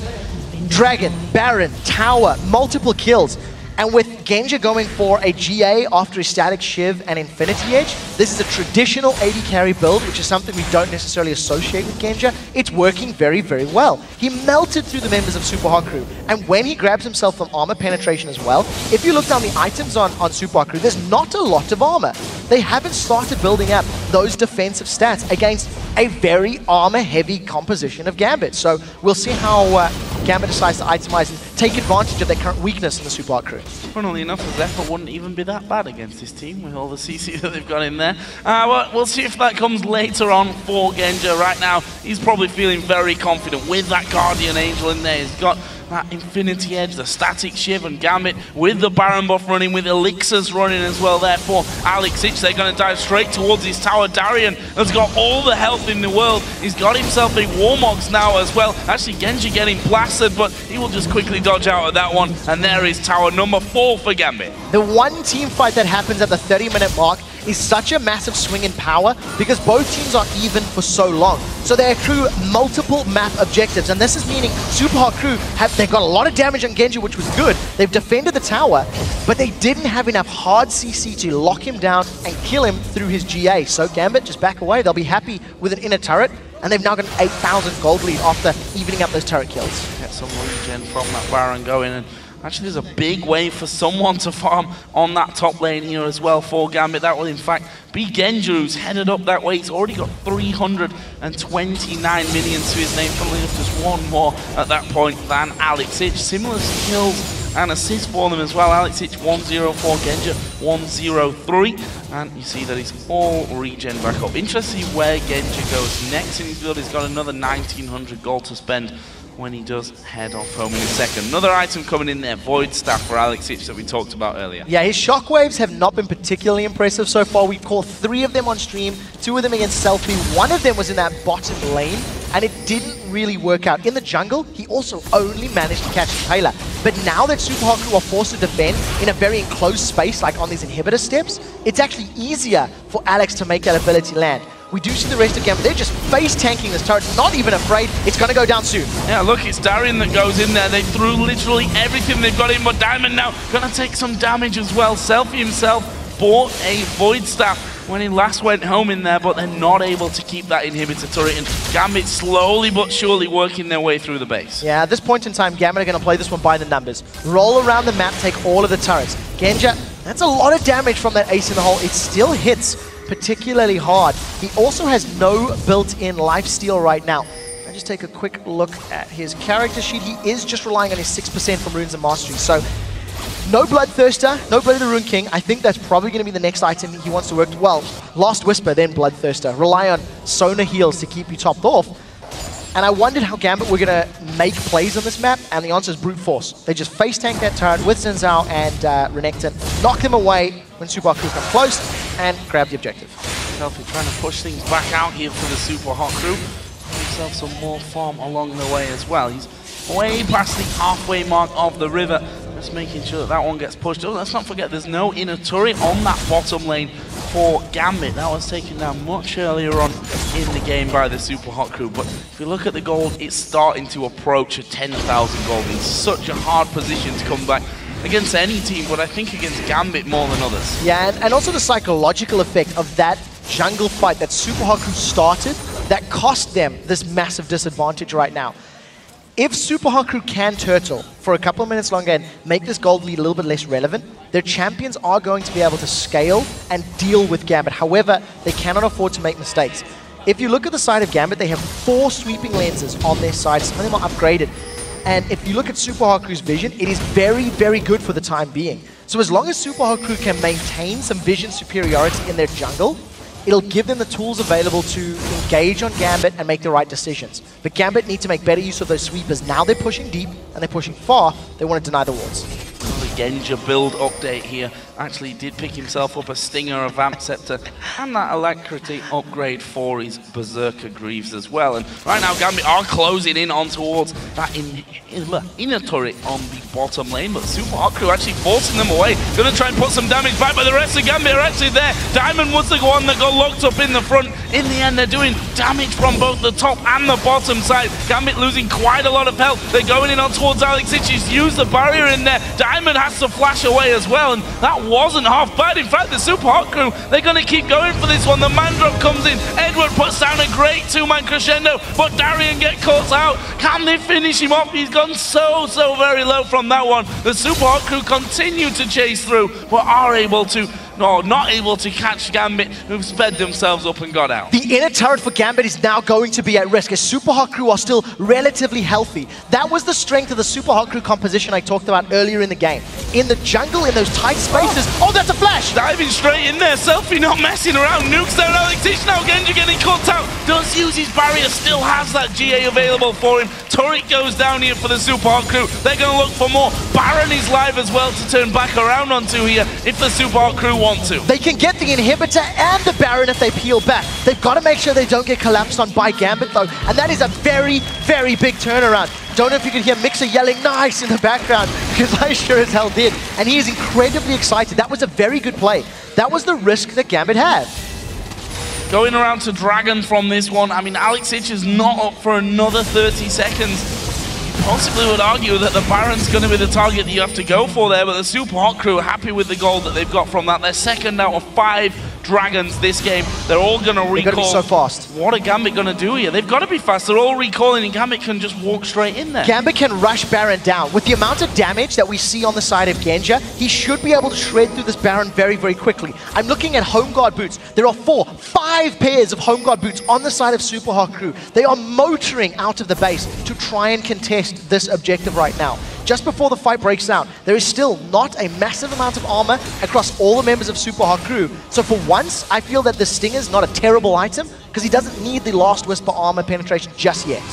Dragon, Baron, Tower, multiple kills. And with Genja going for a GA after a Static Shiv and Infinity Edge, this is a traditional AD carry build, which is something we don't necessarily associate with Genja. It's working very, very well. He melted through the members of Super Hot Crew, and when he grabs himself some armor penetration as well, if you look down the items on Super Hot Crew, there's not a lot of armor. They haven't started building up those defensive stats against a very armor-heavy composition of Gambit. So we'll see how Gambit decides to itemize and take advantage of their current weakness in the Super Hot Crew. Funnily enough, the Zephyr wouldn't even be that bad against this team with all the CC that they've got in there. Well, we'll see if that comes later on for Genja. Right now, he's probably feeling very confident with that Guardian Angel in there. He's got that Infinity Edge, the Static Shiv, and Gambit with the Baron buff running, with Elixirs running as well there for LCS. They're going to dive straight towards his tower. Darien has got all the health in the world. He's got himself a Warmogs now as well. Actually, Genja getting blasted, but he will just quickly dodge out of that one. And there is tower number 4 for Gambit. The one team fight that happens at the 30-minute mark is such a massive swing in power because both teams are even for so long. So they accrue multiple map objectives, and this is meaning Super Hot Crew they've got a lot of damage on Genja, which was good. They've defended the tower, but they didn't have enough hard CC to lock him down and kill him through his GA. So Gambit just back away. They'll be happy with an inner turret, and they've now got an 8,000 gold lead after evening up those turret kills. Get some regen from that Baron going, and actually there's a big wave for someone to farm on that top lane here as well for Gambit. That will in fact be Genja, who's headed up that way. He's already got 329 minions to his name. Funnily enough, just one more at that point than LCS. Similar kills and assists for them as well. LCS 104, Genja 103. And you see that he's all regen back up. Interesting to see where Genja goes next in his build. He's got another 1,900 gold to spend when he does head off home in a second. Another item coming in there, Void Staff for LCS that we talked about earlier. Yeah, his shockwaves have not been particularly impressive so far. We've caught 3 of them on stream, 2 of them against Selfie. 1 of them was in that bottom lane, and it didn't really work out. In the jungle, he also only managed to catch Kayle. But now that Super Hot Crew are forced to defend in a very enclosed space, like on these inhibitor steps, it's actually easier for Alex to make that ability land. We do see the rest of Gambit. They're just face-tanking this turret, not even afraid. It's going to go down soon. Yeah, look, it's Darien that goes in there. They threw literally everything they've got in, but Diamond now going to take some damage as well. Selfie himself bought a Void Staff when he last went home in there, but they're not able to keep that inhibitor turret, and Gambit slowly but surely working their way through the base. Yeah, at this point in time, Gambit are going to play this one by the numbers. Roll around the map, take all of the turrets. Genja, that's a lot of damage from that ace in the hole. It still hits particularly hard. He also has no built-in lifesteal right now. I just take a quick look at his character sheet. He is just relying on his 6% from Runes and Mastery. So no Bloodthirster, no Blood of the Rune King. I think that's probably going to be the next item he wants to work. Well, Last Whisper, then Bloodthirster. Rely on Sona heals to keep you topped off. And I wondered how Gambit were going to make plays on this map, and the answer is brute force. They just face tank that turret with Zenza and Renekton, knock them away when Super Hot Crew come close, and grab the objective. Selfie trying to push things back out here for the Super Hot Crew. Give himself some more farm along the way as well. He's way past the halfway mark of the river, just making sure that that one gets pushed. Oh, let's not forget there's no inner turret on that bottom lane for Gambit. That was taken down much earlier on in the game by the Super Hot Crew. But if you look at the gold, it's starting to approach a 10,000 gold. It's such a hard position to come back against any team, but I think against Gambit more than others. Yeah, and also the psychological effect of that jungle fight that Super Hot Crew started that cost them this massive disadvantage right now. If Super Hot Crew can turtle for a couple of minutes longer and make this gold lead a little bit less relevant, their champions are going to be able to scale and deal with Gambit. However, they cannot afford to make mistakes. If you look at the side of Gambit, they have 4 sweeping lenses on their side. Some of them are upgraded. And if you look at Super Hard Crew's vision, it is very, very good for the time being. So as long as Super Hard Crew can maintain some vision superiority in their jungle, it'll give them the tools available to engage on Gambit and make the right decisions. But Gambit need to make better use of those sweepers. Now they're pushing deep and they're pushing far. They want to deny the wards. The Genja build update here. Actually did pick himself up a Stinger, a Vamp Scepter, and that Alacrity upgrade for his Berserker Greaves as well. And right now Gambit are closing in on towards that inner turret on the bottom lane, but Super Hot Crew actually forcing them away. Gonna try and put some damage back, but the rest of Gambit are actually there. Diamond was the one that got locked up in the front. In the end, they're doing damage from both the top and the bottom side. Gambit losing quite a lot of health. They're going in on towards AlexSkillshot. He's used the barrier in there. Diamond has to flash away as well, and that wasn't half bad. In fact, the Super Hot Crew, they're going to keep going for this one. The man drop comes in. Edward puts down a great 2-man crescendo, but Darien get caught out. Can they finish him off? He's gone so very low from that one. The Super Hot Crew continue to chase through, but are able to not able to catch Gambit, who've sped themselves up and got out. The inner turret for Gambit is now going to be at risk as Super Hot Crew are still relatively healthy. That was the strength of the Super Hot Crew composition I talked about earlier in the game. In the jungle, in those tight spaces, oh, that's a flash! Diving straight in there, Selfie not messing around, nukes down AlexSkillshot, now Genja getting caught out, does use his barrier, still has that GA available for him. Turret goes down here for the Super Hot Crew, they're going to look for more. Baron is live as well to turn back around onto here if the Super Hot Crew want to. They can get the inhibitor and the Baron if they peel back. They've got to make sure they don't get collapsed on by Gambit though, and that is a very big turnaround. Don't know if you can hear migxa yelling nice in the background, because I sure as hell did. And he is incredibly excited. That was a very good play. That was the risk that Gambit had. Going around to Dragon from this one. I mean, AlexSkillshot is not up for another 30 seconds. Possibly would argue that the Baron's going to be the target that you have to go for there, but the Super Hot Crew are happy with the gold that they've got from that. They're second out of 5 Dragons this game. They're all going to recall. They've got to be so fast. What are Gambit going to do here? They've got to be fast. They're all recalling, and Gambit can just walk straight in there. Gambit can rush Baron down. With the amount of damage that we see on the side of Genja, he should be able to shred through this Baron very quickly. I'm looking at Home Guard boots. There are 5 pairs of Home Guard boots on the side of Super Hot Crew. They are motoring out of the base to try and contest this objective right now. Just before the fight breaks out, there is still not a massive amount of armor across all the members of Super Hot Crew. So for once, I feel that the Stinger's not a terrible item, because he doesn't need the Last Whisper armor penetration just yet.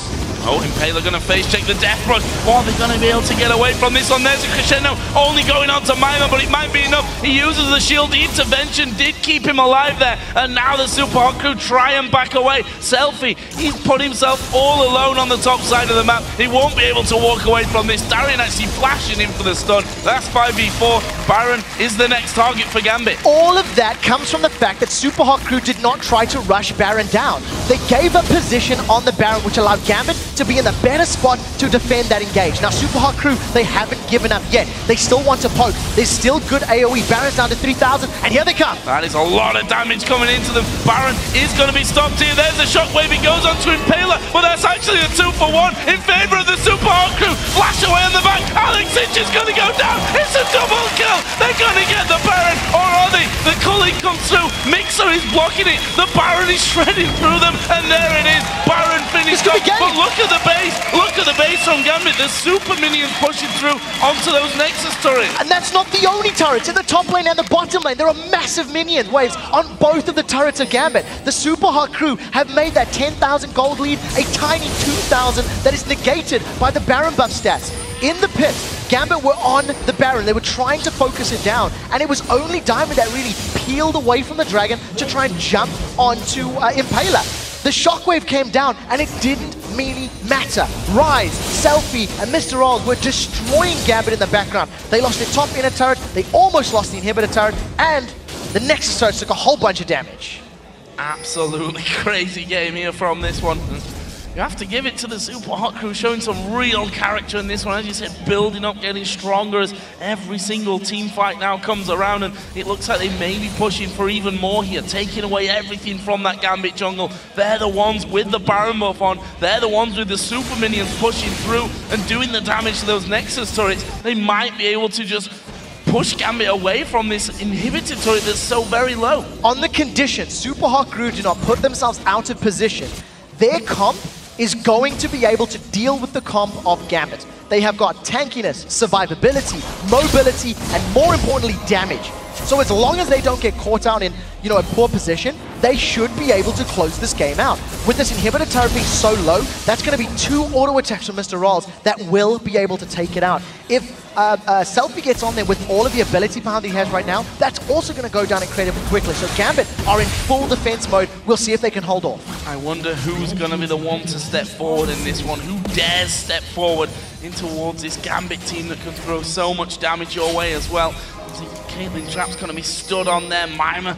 Oh, Impaler going to face check the Deathbrush. Oh, they're going to be able to get away from this one. There's a crescendo only going on to Mimer, but it might be enough. He uses the shield. The intervention did keep him alive there. And now the Super Hot Crew try and back away. Selfie, he's put himself all alone on the top side of the map. He won't be able to walk away from this. Darien actually flashing him for the stun. That's 5v4. Baron is the next target for Gambit. All of that comes from the fact that Super Hot Crew did not try to rush Baron down. They gave up position on the Baron, which allowed Gambit to be in the better spot to defend that engage. Now, Super Hot Crew, they haven't given up yet. They still want to poke. There's still good AoE. Baron's down to 3,000, and here they come. That is a lot of damage coming into them. Baron is going to be stopped here. There's the shockwave. He goes on to Impaler, but that's actually a 2-for-1 in favor of the Super Hot Crew. Flash away on the back. AlexSkillshot is going to go down. It's a double kill. They're going to get the Baron, or are they? The culling comes through. migxa is blocking it. The Baron is shredding through them, and there it is. Baron finished off. But look at the base. Look at the base from Gambit. The super minions pushing through onto those Nexus turrets. And that's not the only turrets. In the top lane and the bottom lane, there are massive minion waves on both of the turrets of Gambit. The Super Hot Crew have made that 10,000 gold lead a tiny 2,000 that is negated by the Baron buff stats. In the pit, Gambit were on the Baron. They were trying to focus it down, and it was only Diamond that really peeled away from the Dragon to try and jump onto Impaler. The shockwave came down, and it didn't really matter. Ryze, Selfie, and MrRalleZ were destroying Gambit in the background. They lost their top inner turret, they almost lost the inhibitor turret, and the Nexus turret took a whole bunch of damage. Absolutely crazy game here from this one. You have to give it to the Super Hot Crew, showing some real character in this one. As you said, building up, getting stronger as every single team fight now comes around, and it looks like they may be pushing for even more here, taking away everything from that Gambit jungle. They're the ones with the Baron buff on. They're the ones with the super minions pushing through and doing the damage to those Nexus turrets. They might be able to just push Gambit away from this inhibitor turret that's so very low. On the condition, Super Hot Crew do not put themselves out of position, their comp is going to be able to deal with the comp of Gambit. They have got tankiness, survivability, mobility, and more importantly, damage. So as long as they don't get caught out in, a poor position, they should be able to close this game out. With this inhibitor turret being so low, that's going to be 2 auto attacks from MrRalleZ that will be able to take it out. If Selfie gets on there with all of the ability power that he has right now, that's also going to go down incredibly quickly. So Gambit are in full defense mode. We'll see if they can hold off. I wonder who's going to be the one to step forward in this one. Who dares step forward in towards this Gambit team that can throw so much damage your way as well. Kayle Trap's going to be stood on there. Mimer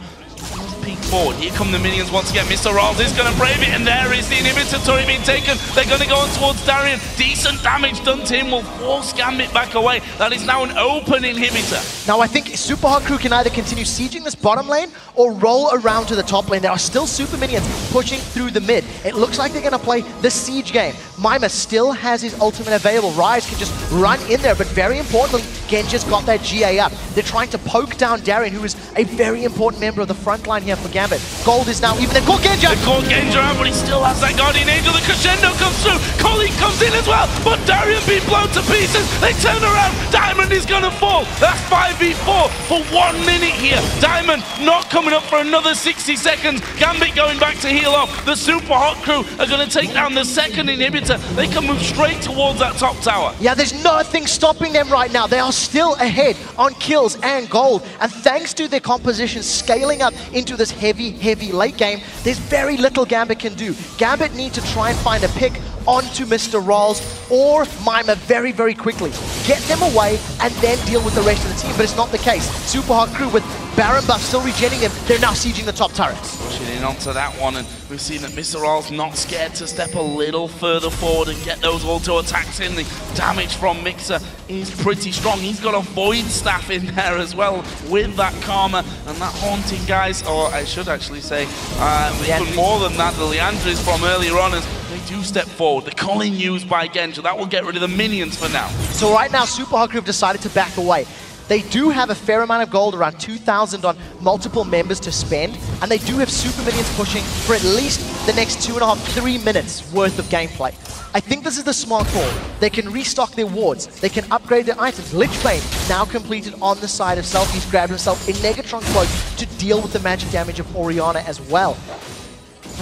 peek forward. Here come the minions once again. MrRalleZ is going to brave it, and there is the inhibitor turret being taken. They're going to go on towards Darien. Decent damage done to him will force Gambit back away. That is now an open inhibitor. Now I think Super Hot Crew can either continue sieging this bottom lane or roll around to the top lane. There are still super minions pushing through the mid. It looks like they're going to play the siege game. Mimer still has his ultimate available. Ryze can just run in there, but very importantly, Genja's got that GA up. They're trying to poke down Darien, who is a very important member of the front line here for Gambit. Gold is now even. They've caught Genja! They caught Genja out, but he still has that Guardian Angel. The crescendo comes through. Colleen comes in as well, but Darien being blown to pieces. They turn around. Diamond is going to fall. That's 5v4 for 1 minute here. Diamond not coming up for another 60 seconds. Gambit going back to heal off. The Super Hot Crew are going to take down the second inhibitor. They can move straight towards that top tower. Yeah, there's nothing stopping them right now. They are still ahead on kills and gold. And thanks to their composition scaling up into this heavy late game, there's very little Gambit can do. Gambit need to try and find a pick onto MrRalleZ or Mimer very, very quickly. Get them away and then deal with the rest of the team, but it's not the case. Super Hot Crew with Baron buff still regenning them, they're now sieging the top turrets. Pushing in onto that one, and we've seen that MrRalleZ not scared to step a little further forward and get those auto attacks in. The damage from migxa is pretty strong. He's got a Void Staff in there as well with that Karma and that Haunting, guys, or I should actually say, even more than that, the Leandris from earlier on as they do step forward. The Colin used by Genja, that will get rid of the minions for now. So right now, Super Hot Crew have decided to back away. They do have a fair amount of gold, around 2,000 on multiple members to spend, and they do have super minions pushing for at least the next 2.5, 3 minutes worth of gameplay. I think this is the smart call. They can restock their wards, they can upgrade their items. Lich Bane now completed on the side of Selfie. He's grabbed himself a Negatron cloak to deal with the magic damage of Orianna as well.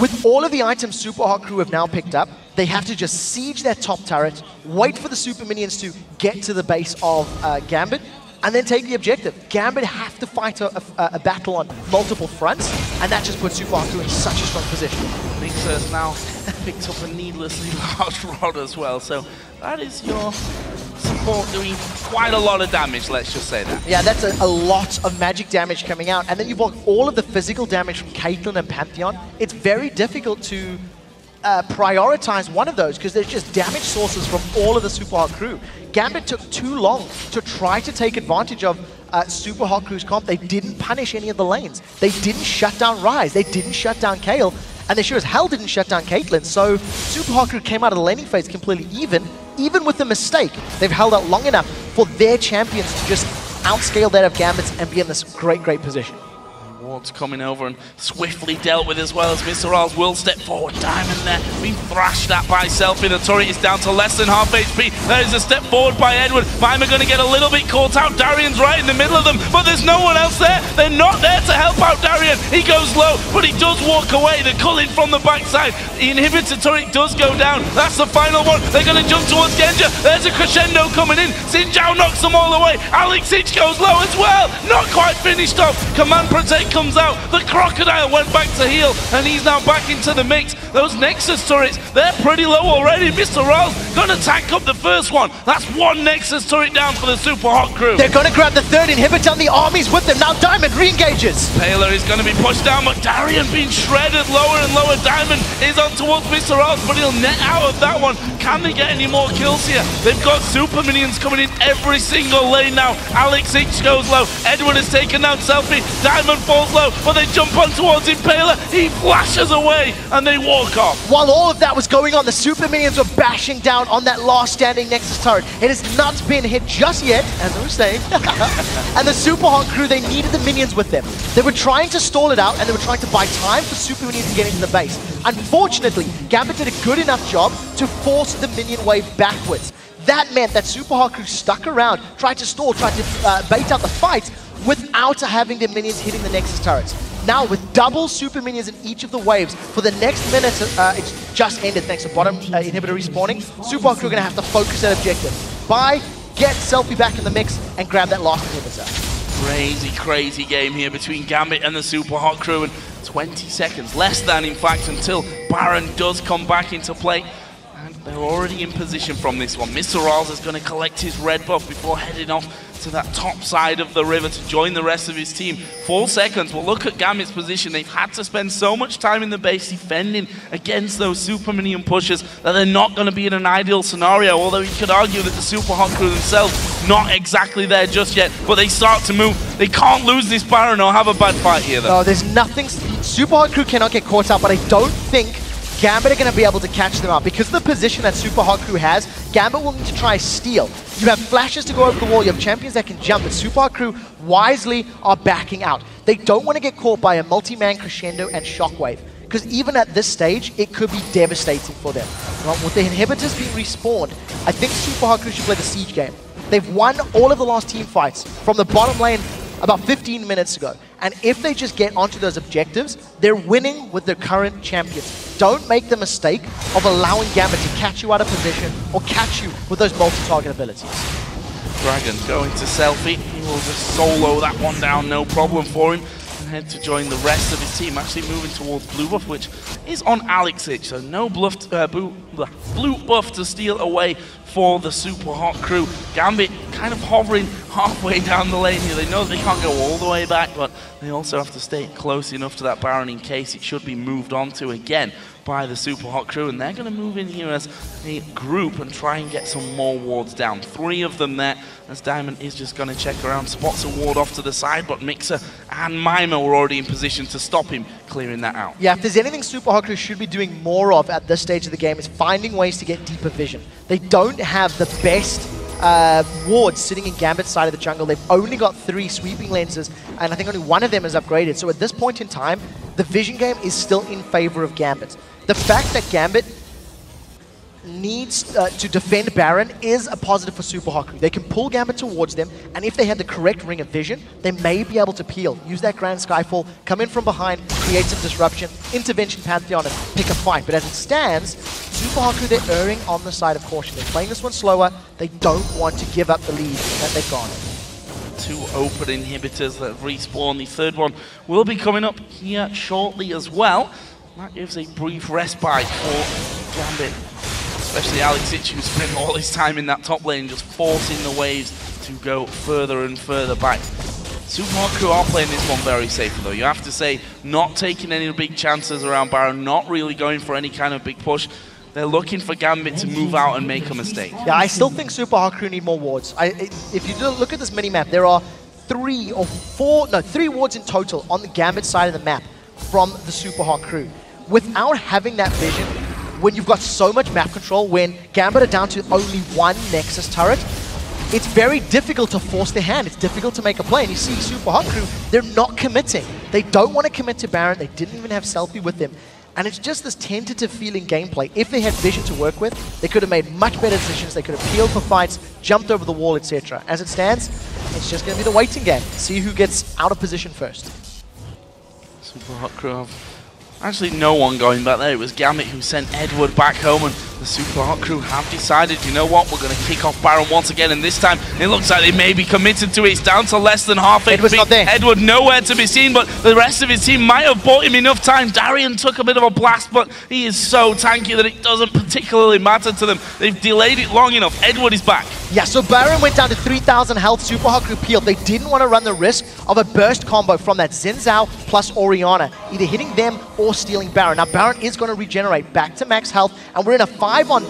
With all of the items Super Hot Crew have now picked up, they have to just siege their top turret, wait for the super minions to get to the base of Gambit, and then take the objective. Gambit have to fight a battle on multiple fronts, and that just puts Super Hot Crew in such a strong position. migxa has now picked up a needlessly large rod as well, so that is your support doing quite a lot of damage, let's just say that. Yeah, that's a lot of magic damage coming out, and then you've got all of the physical damage from Caitlyn and Pantheon. It's very difficult to prioritize one of those because there's just damage sources from all of the Super Hot Crew. Gambit took too long to try to take advantage of Super Hot Crew's comp. They didn't punish any of the lanes. They didn't shut down Ryze. They didn't shut down Kayle. And they sure as hell didn't shut down Caitlyn. So Super Hot Crew came out of the laning phase completely even with the mistake. They've held out long enough for their champions to just outscale that of Gambit's and be in this great position. Ward's coming over and swiftly dealt with as well as MrRalleZ will step forward. Diamond there, being thrashed at by Selfie. The turret is down to less than half HP. There is a step forward by Edward. Mimer going to get a little bit caught out. Darien's right in the middle of them, but there's no one else there. They're not there to help out Darien. He goes low, but he does walk away. The Culling from the backside. The inhibitor turret does go down. That's the final one. They're going to jump towards Genja. There's a crescendo coming in. Xinjiao knocks them all away. Alex goes low as well. Not quite finished off. Command Protect comes out. The Crocodile went back to heal, and he's now back into the mix. Those Nexus turrets, they're pretty low already. MrRalleZ gonna tank up the first one. That's one Nexus turret down for the Super Hot Crew. They're gonna grab the third inhibitor, and the army's with them. Now Diamond re-engages. Impaler is gonna be pushed down, but Darien being shredded lower and lower. Diamond is on towards MrRalleZ, but he'll net out of that one. Can they get any more kills here? They've got super minions coming in every single lane now. Alex goes low. Edward has taken down Selfie. Diamond falls low, but they jump on towards Impaler. He flashes away, and they walk off. While all of that was going on, the super minions were bashing down on that last standing Nexus turret. It has not been hit just yet, as I was saying. And the Super Hot crew, they needed the minions with them. They were trying to stall it out, and they were trying to buy time for Super Minions to get into the base. Unfortunately, Gambit did a good enough job to force the minion wave backwards. That meant that Super Hot crew stuck around, tried to stall, tried to bait out the fight without having their minions hitting the Nexus turrets. Now, with double super minions in each of the waves, for the next minute, it's just ended thanks to bottom inhibitor respawning. Super Hot crew are going to have to focus that objective. Buy, get Selfie back in the mix, and grab that last inhibitor. Crazy, crazy game here between Gambit and the Super Hot crew, and 20 seconds, less than in fact, until Baron does come back into play. And they're already in position from this one. MrRalleZ is going to collect his red buff before heading off to that top side of the river to join the rest of his team. 4 seconds. Well, look at Gambit's position. They've had to spend so much time in the base defending against those super minion pushes that they're not going to be in an ideal scenario, although you could argue that the Super Hot crew themselves not exactly there just yet, but they start to move. They can't lose this Baron or have a bad fight here, though. No, there's nothing. Super Hot crew cannot get caught up, but I don't think Gambit are going to be able to catch them up. Because of the position that Super Hot crew has, Gambit will need to try steal. You have flashes to go over the wall, you have champions that can jump, but Super Hot crew wisely are backing out. They don't want to get caught by a multi-man crescendo and shockwave, because even at this stage, it could be devastating for them. Well, with the inhibitors being respawned, I think Super Hot crew should play the siege game. They've won all of the last team fights from the bottom lane about 15 minutes ago. And if they just get onto those objectives, they're winning with their current champions. Don't make the mistake of allowing Gambit to catch you out of position or catch you with those multi-target abilities. Dragon going to Selfie. He will just solo that one down, no problem for him. And head to join the rest of his team, actually moving towards blue buff, which is on LCS, so no blue buff to steal away for the Super Hot crew. Gambit kind of hovering halfway down the lane here. They know they can't go all the way back, but they also have to stay close enough to that Baron in case it should be moved on to again by the Super Hot crew, and they're going to move in here as a group and try and get some more wards down. 3 of them there, as Diamond is just going to check around, spots a ward off to the side, but migxa and Mimer were already in position to stop him clearing that out. Yeah, if there's anything Super Hot crew should be doing more of at this stage of the game, is finding ways to get deeper vision. They don't have the best wards sitting in Gambit's side of the jungle. They've only got 3 sweeping lenses, and I think only 1 of them is upgraded. So at this point in time, the vision game is still in favor of Gambit. The fact that Gambit needs to defend Baron is a positive for Super Hot crew. They can pull Gambit towards them, and if they had the correct ring of vision, they may be able to peel. Use that Grand Skyfall, come in from behind, create some disruption, intervention Pantheon, and pick a fight. But as it stands, Super Hot crew, they're erring on the side of caution. They're playing this one slower. They don't want to give up the lead that they've got. 2 open inhibitors that respawn. The 3rd one will be coming up here shortly as well. That gives a brief respite for Gambit, especially LCS, who spent all his time in that top lane just forcing the waves to go further and further back. Super Hot crew are playing this one very safely though. You have to say, not taking any big chances around Baron, not really going for any kind of big push. They're looking for Gambit to move out and make a mistake. Yeah, I still think Super Hot crew need more wards. If you look at this mini-map, there are 3 wards in total on the Gambit side of the map from the Super Hot crew. Without having that vision, when you've got so much map control, when Gambit are down to only 1 Nexus turret, it's very difficult to force their hand. It's difficult to make a play. And you see Super Hot crew, they're not committing. They don't want to commit to Baron. They didn't even have Selfie with them. And it's just this tentative feeling gameplay. If they had vision to work with, they could have made much better decisions. They could have peeled for fights, jumped over the wall, etc. As it stands, it's just going to be the waiting game. See who gets out of position first. Super Hot crew. Actually, no one going back there. It was Gambit who sent Edward back home, and the Super Hot crew have decided, you know what, we're going to kick off Baron once again, and this time it looks like they may be committed to it. It's down to less than half HP. Edward's not there. Edward nowhere to be seen, but the rest of his team might have bought him enough time. Darien took a bit of a blast, but he is so tanky that it doesn't particularly matter to them. They've delayed it long enough. Edward is back. Yeah, so Baron went down to 3,000 health. Super Hot crew peeled. They didn't want to run the risk of a burst combo from that Xin Zhao plus Orianna, either hitting them or stealing Baron. Now Baron is going to regenerate back to max health, and we're in a 5-on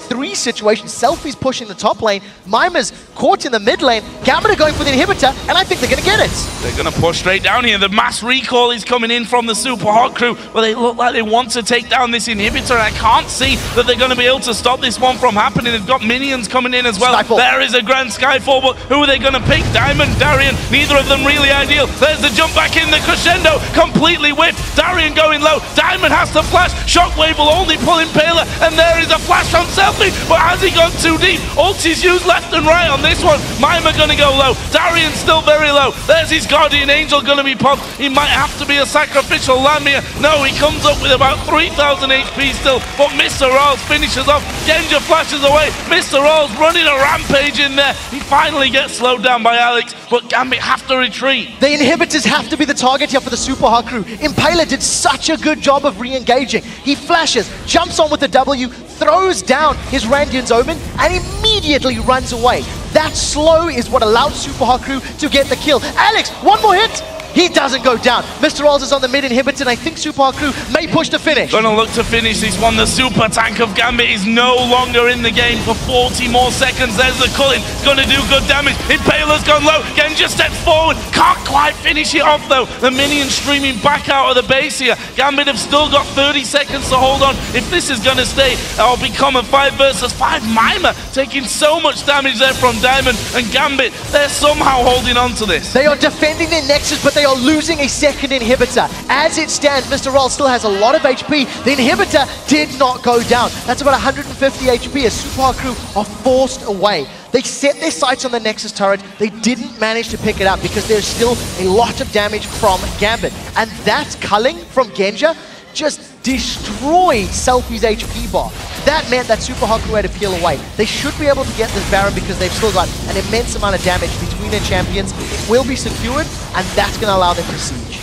3 situation. Selfie's pushing the top lane, Mimer's caught in the mid lane, Gambit are going for the inhibitor, and I think they're going to get it. They're going to push straight down here. The mass recall is coming in from the Super Hot crew, but they look like they want to take down this inhibitor, and I can't see that they're going to be able to stop this one from happening. They've got minions coming in as well. Skyfall. There is a Grand Skyfall, but who are they going to pick? Diamond, Darien, neither of them really ideal. There's the jump back in, the crescendo, completely whipped. Darien going low, Diamond has to flash, Shockwave will only pull Impaler, and there is a flash from Selfie, but has he gone too deep? Ulti's used left and right on this one. Mimer going to go low, Darien's still very low. There's his Guardian Angel going to be popped. He might have to be a sacrificial lamb here. No, he comes up with about 3,000 HP still, but MrRalleZ finishes off. Genja flashes away. MrRalleZ running a rampage in there. He finally gets slowed down by Alex, but Gambit have to retreat. The inhibitors have to be the target here for the Super Hot crew. Impaler did such a good job of re-engaging. He flashes, jumps on with the W, throws down his Randian's Omen, and immediately runs away. That slow is what allowed Super Hot crew to get the kill. Alex, one more hit! He doesn't go down. MrRalleZ is on the mid inhibitor, and I think Super Hot crew may push to finish. Gonna look to finish this one. The super tank of Gambit is no longer in the game for 40 more seconds. There's the Cullen. Gonna do good damage. Impaler's gone low. Genja steps forward. Can't quite finish it off though. The minions streaming back out of the base here. Gambit have still got 30 seconds to hold on. If this is gonna stay, it'll become a 5 versus 5. Mimer taking so much damage there from Diamond, and Gambit, they're somehow holding on to this. They are defending their nexus, but they are losing a second inhibitor. As it stands, MrRalleZ still has a lot of HP. The inhibitor did not go down. That's about 150 HP as Super Hot crew are forced away. They set their sights on the Nexus turret. They didn't manage to pick it up because there's still a lot of damage from Gambit. And that culling from Genja just destroyed Selfie's HP bar. That meant that Super Hot crew had to peel away. They should be able to get this Baron because they've still got an immense amount of damage between their champions. It will be secured, and that's going to allow them to siege.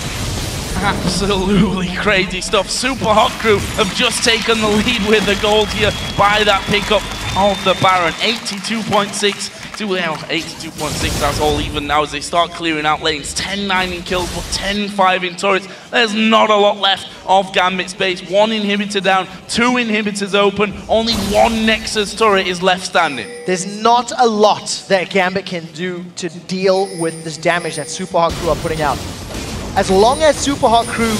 Absolutely crazy stuff. Super Hot crew have just taken the lead with the gold here by that pickup of the Baron. 82.6 to 82.6, that's all even now as they start clearing out lanes. 10-9 in kills, but 10-5 in turrets. There's not a lot left of Gambit's base. 1 inhibitor down, 2 inhibitors open, only 1 Nexus turret is left standing. There's not a lot that Gambit can do to deal with this damage that Super Hot crew are putting out. As long as Super Hot crew,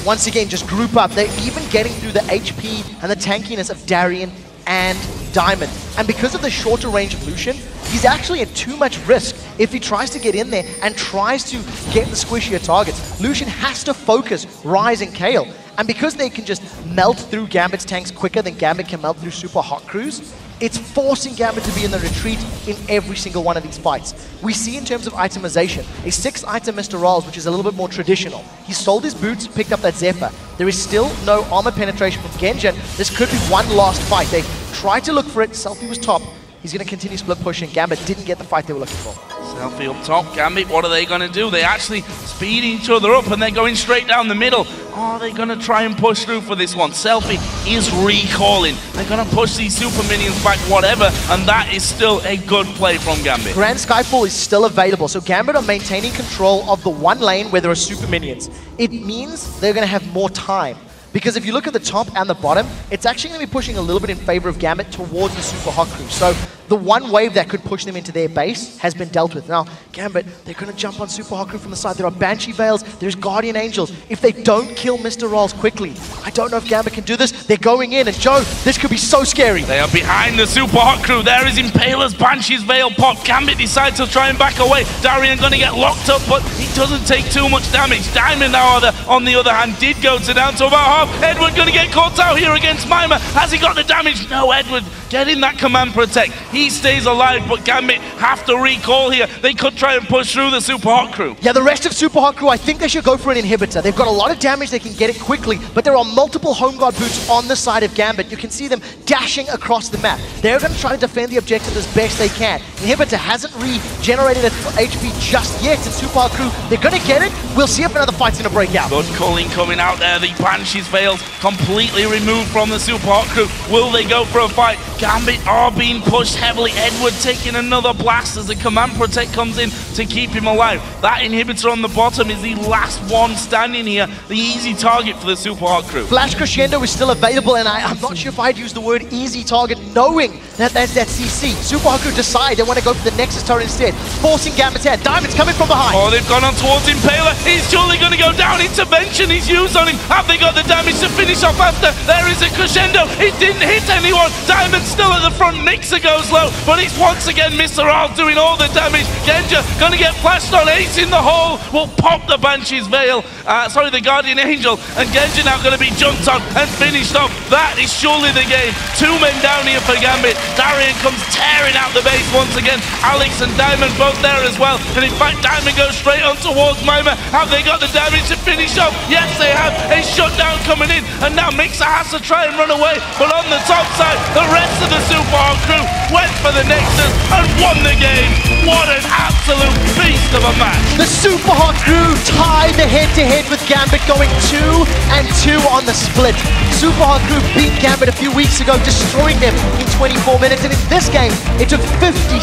once again, just group up, they're even getting through the HP and the tankiness of Darien and Diamond. And because of the shorter range of Lucian, he's actually at too much risk if he tries to get in there and tries to get the squishier targets. Lucian has to focus Ryze and Kayle. And because they can just melt through Gambit's tanks quicker than Gambit can melt through Super Hot crews, it's forcing Gambit to be in the retreat in every single one of these fights. We see in terms of itemization, a 6-item MrRalleZ, which is a little bit more traditional. He sold his boots, picked up that Zephyr. There is still no armor penetration from Genja. This could be one last fight. They tried to look for it. Selfie was top. He's going to continue split pushing. Gambit didn't get the fight they were looking for. Selfie up top. Gambit, what are they going to do? They actually speed each other up and they're going straight down the middle. Are they going to try and push through for this one? Selfie is recalling. They're going to push these super minions back, whatever, and that is still a good play from Gambit. Grand Skyfall is still available, so Gambit are maintaining control of the one lane where there are super minions. It means they're going to have more time. Because if you look at the top and the bottom, it's actually going to be pushing a little bit in favor of Gambit towards the Super Hot crew. So the one wave that could push them into their base has been dealt with. Now, Gambit, they're going to jump on Super Hot crew from the side. There are Banshee Veils, there's Guardian Angels. If they don't kill MrRalleZ quickly, I don't know if Gambit can do this. They're going in, and Joe, this could be so scary. They are behind the Super Hot crew. There is Impaler's Banshee's Veil pop. Gambit decides to try and back away. Darien going to get locked up, but he doesn't take too much damage. Diamond, however, on the other hand, did go to down to about half. Edward going to get caught out here against Mimer. Has he got the damage? No, Edward getting that command protect. He stays alive, but Gambit have to recall here. They could try and push through the Super Hot crew. Yeah, the rest of Super Hot crew, I think they should go for an inhibitor. They've got a lot of damage, they can get it quickly, but there are multiple home guard boots on the side of Gambit. You can see them dashing across the map. They're going to try to defend the objective as best they can. Inhibitor hasn't regenerated its HP just yet in Super Hot crew. They're going to get it. We'll see if another fight's going to break out. Good culling coming out there. The Banshee's Veils completely removed from the Super Hot crew. Will they go for a fight? Gambit are being pushed heavily heavily. Edward taking another blast as the command protect comes in to keep him alive. That inhibitor on the bottom is the last one standing here, the easy target for the Super Hot crew. Flash Crescendo is still available, and I'm not sure if I'd use the word easy target, knowing that there's that CC. Super Hot crew decide they want to go for the Nexus turret instead, forcing Gambit's head. Diamond's coming from behind. Oh, they've gone on towards Impaler. He's surely going to go down. Intervention is used on him. Have they got the damage to finish off after? There is a Crescendo. It didn't hit anyone. Diamond's still at the front. migxa goes low, but it's once again MrRalleZ doing all the damage. Genja going to get flashed on. Ace in the hole will pop the Banshee's Veil. Sorry, the Guardian Angel. And Genja now going to be jumped on and finished off. That is surely the game. 2 men down here for Gambit. Darien comes tearing out the base once again. Alex and Diamond both there as well. And in fact, Diamond goes straight on towards Mimer. Have they got the damage to finish off? Yes, they have. A shutdown coming in. And now migxa has to try and run away. But on the top side, the rest of the Super Hot crew went for the Nexus and won the game. What an absolute beast of a match. The Super Hot crew tied the head-to-head with Gambit, going 2-2 on the split. Super Hot crew beat Gambit a few weeks ago, destroying them in 24 minutes. And in this game, it took 56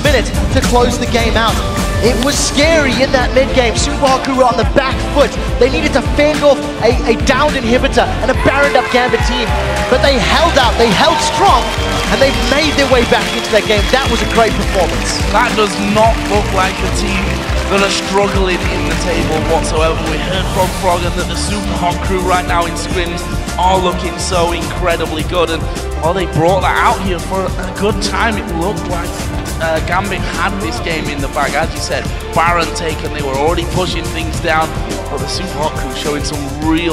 minutes to close the game out. It was scary in that mid-game. Super Hot crew were on the back foot. They needed to fend off a downed inhibitor and a barrened up Gambit team. But they held out, they held strong, and they made their way back into that game. That was a great performance. That does not look like a team that are struggling in the table whatsoever. We heard from Froggen that the Super Hot crew right now in scrims are looking so incredibly good. And while they brought that out here for a good time, it looked like Gambit had this game in the bag. As you said, Baron taken, they were already pushing things down, but the Super Hot crew showing some real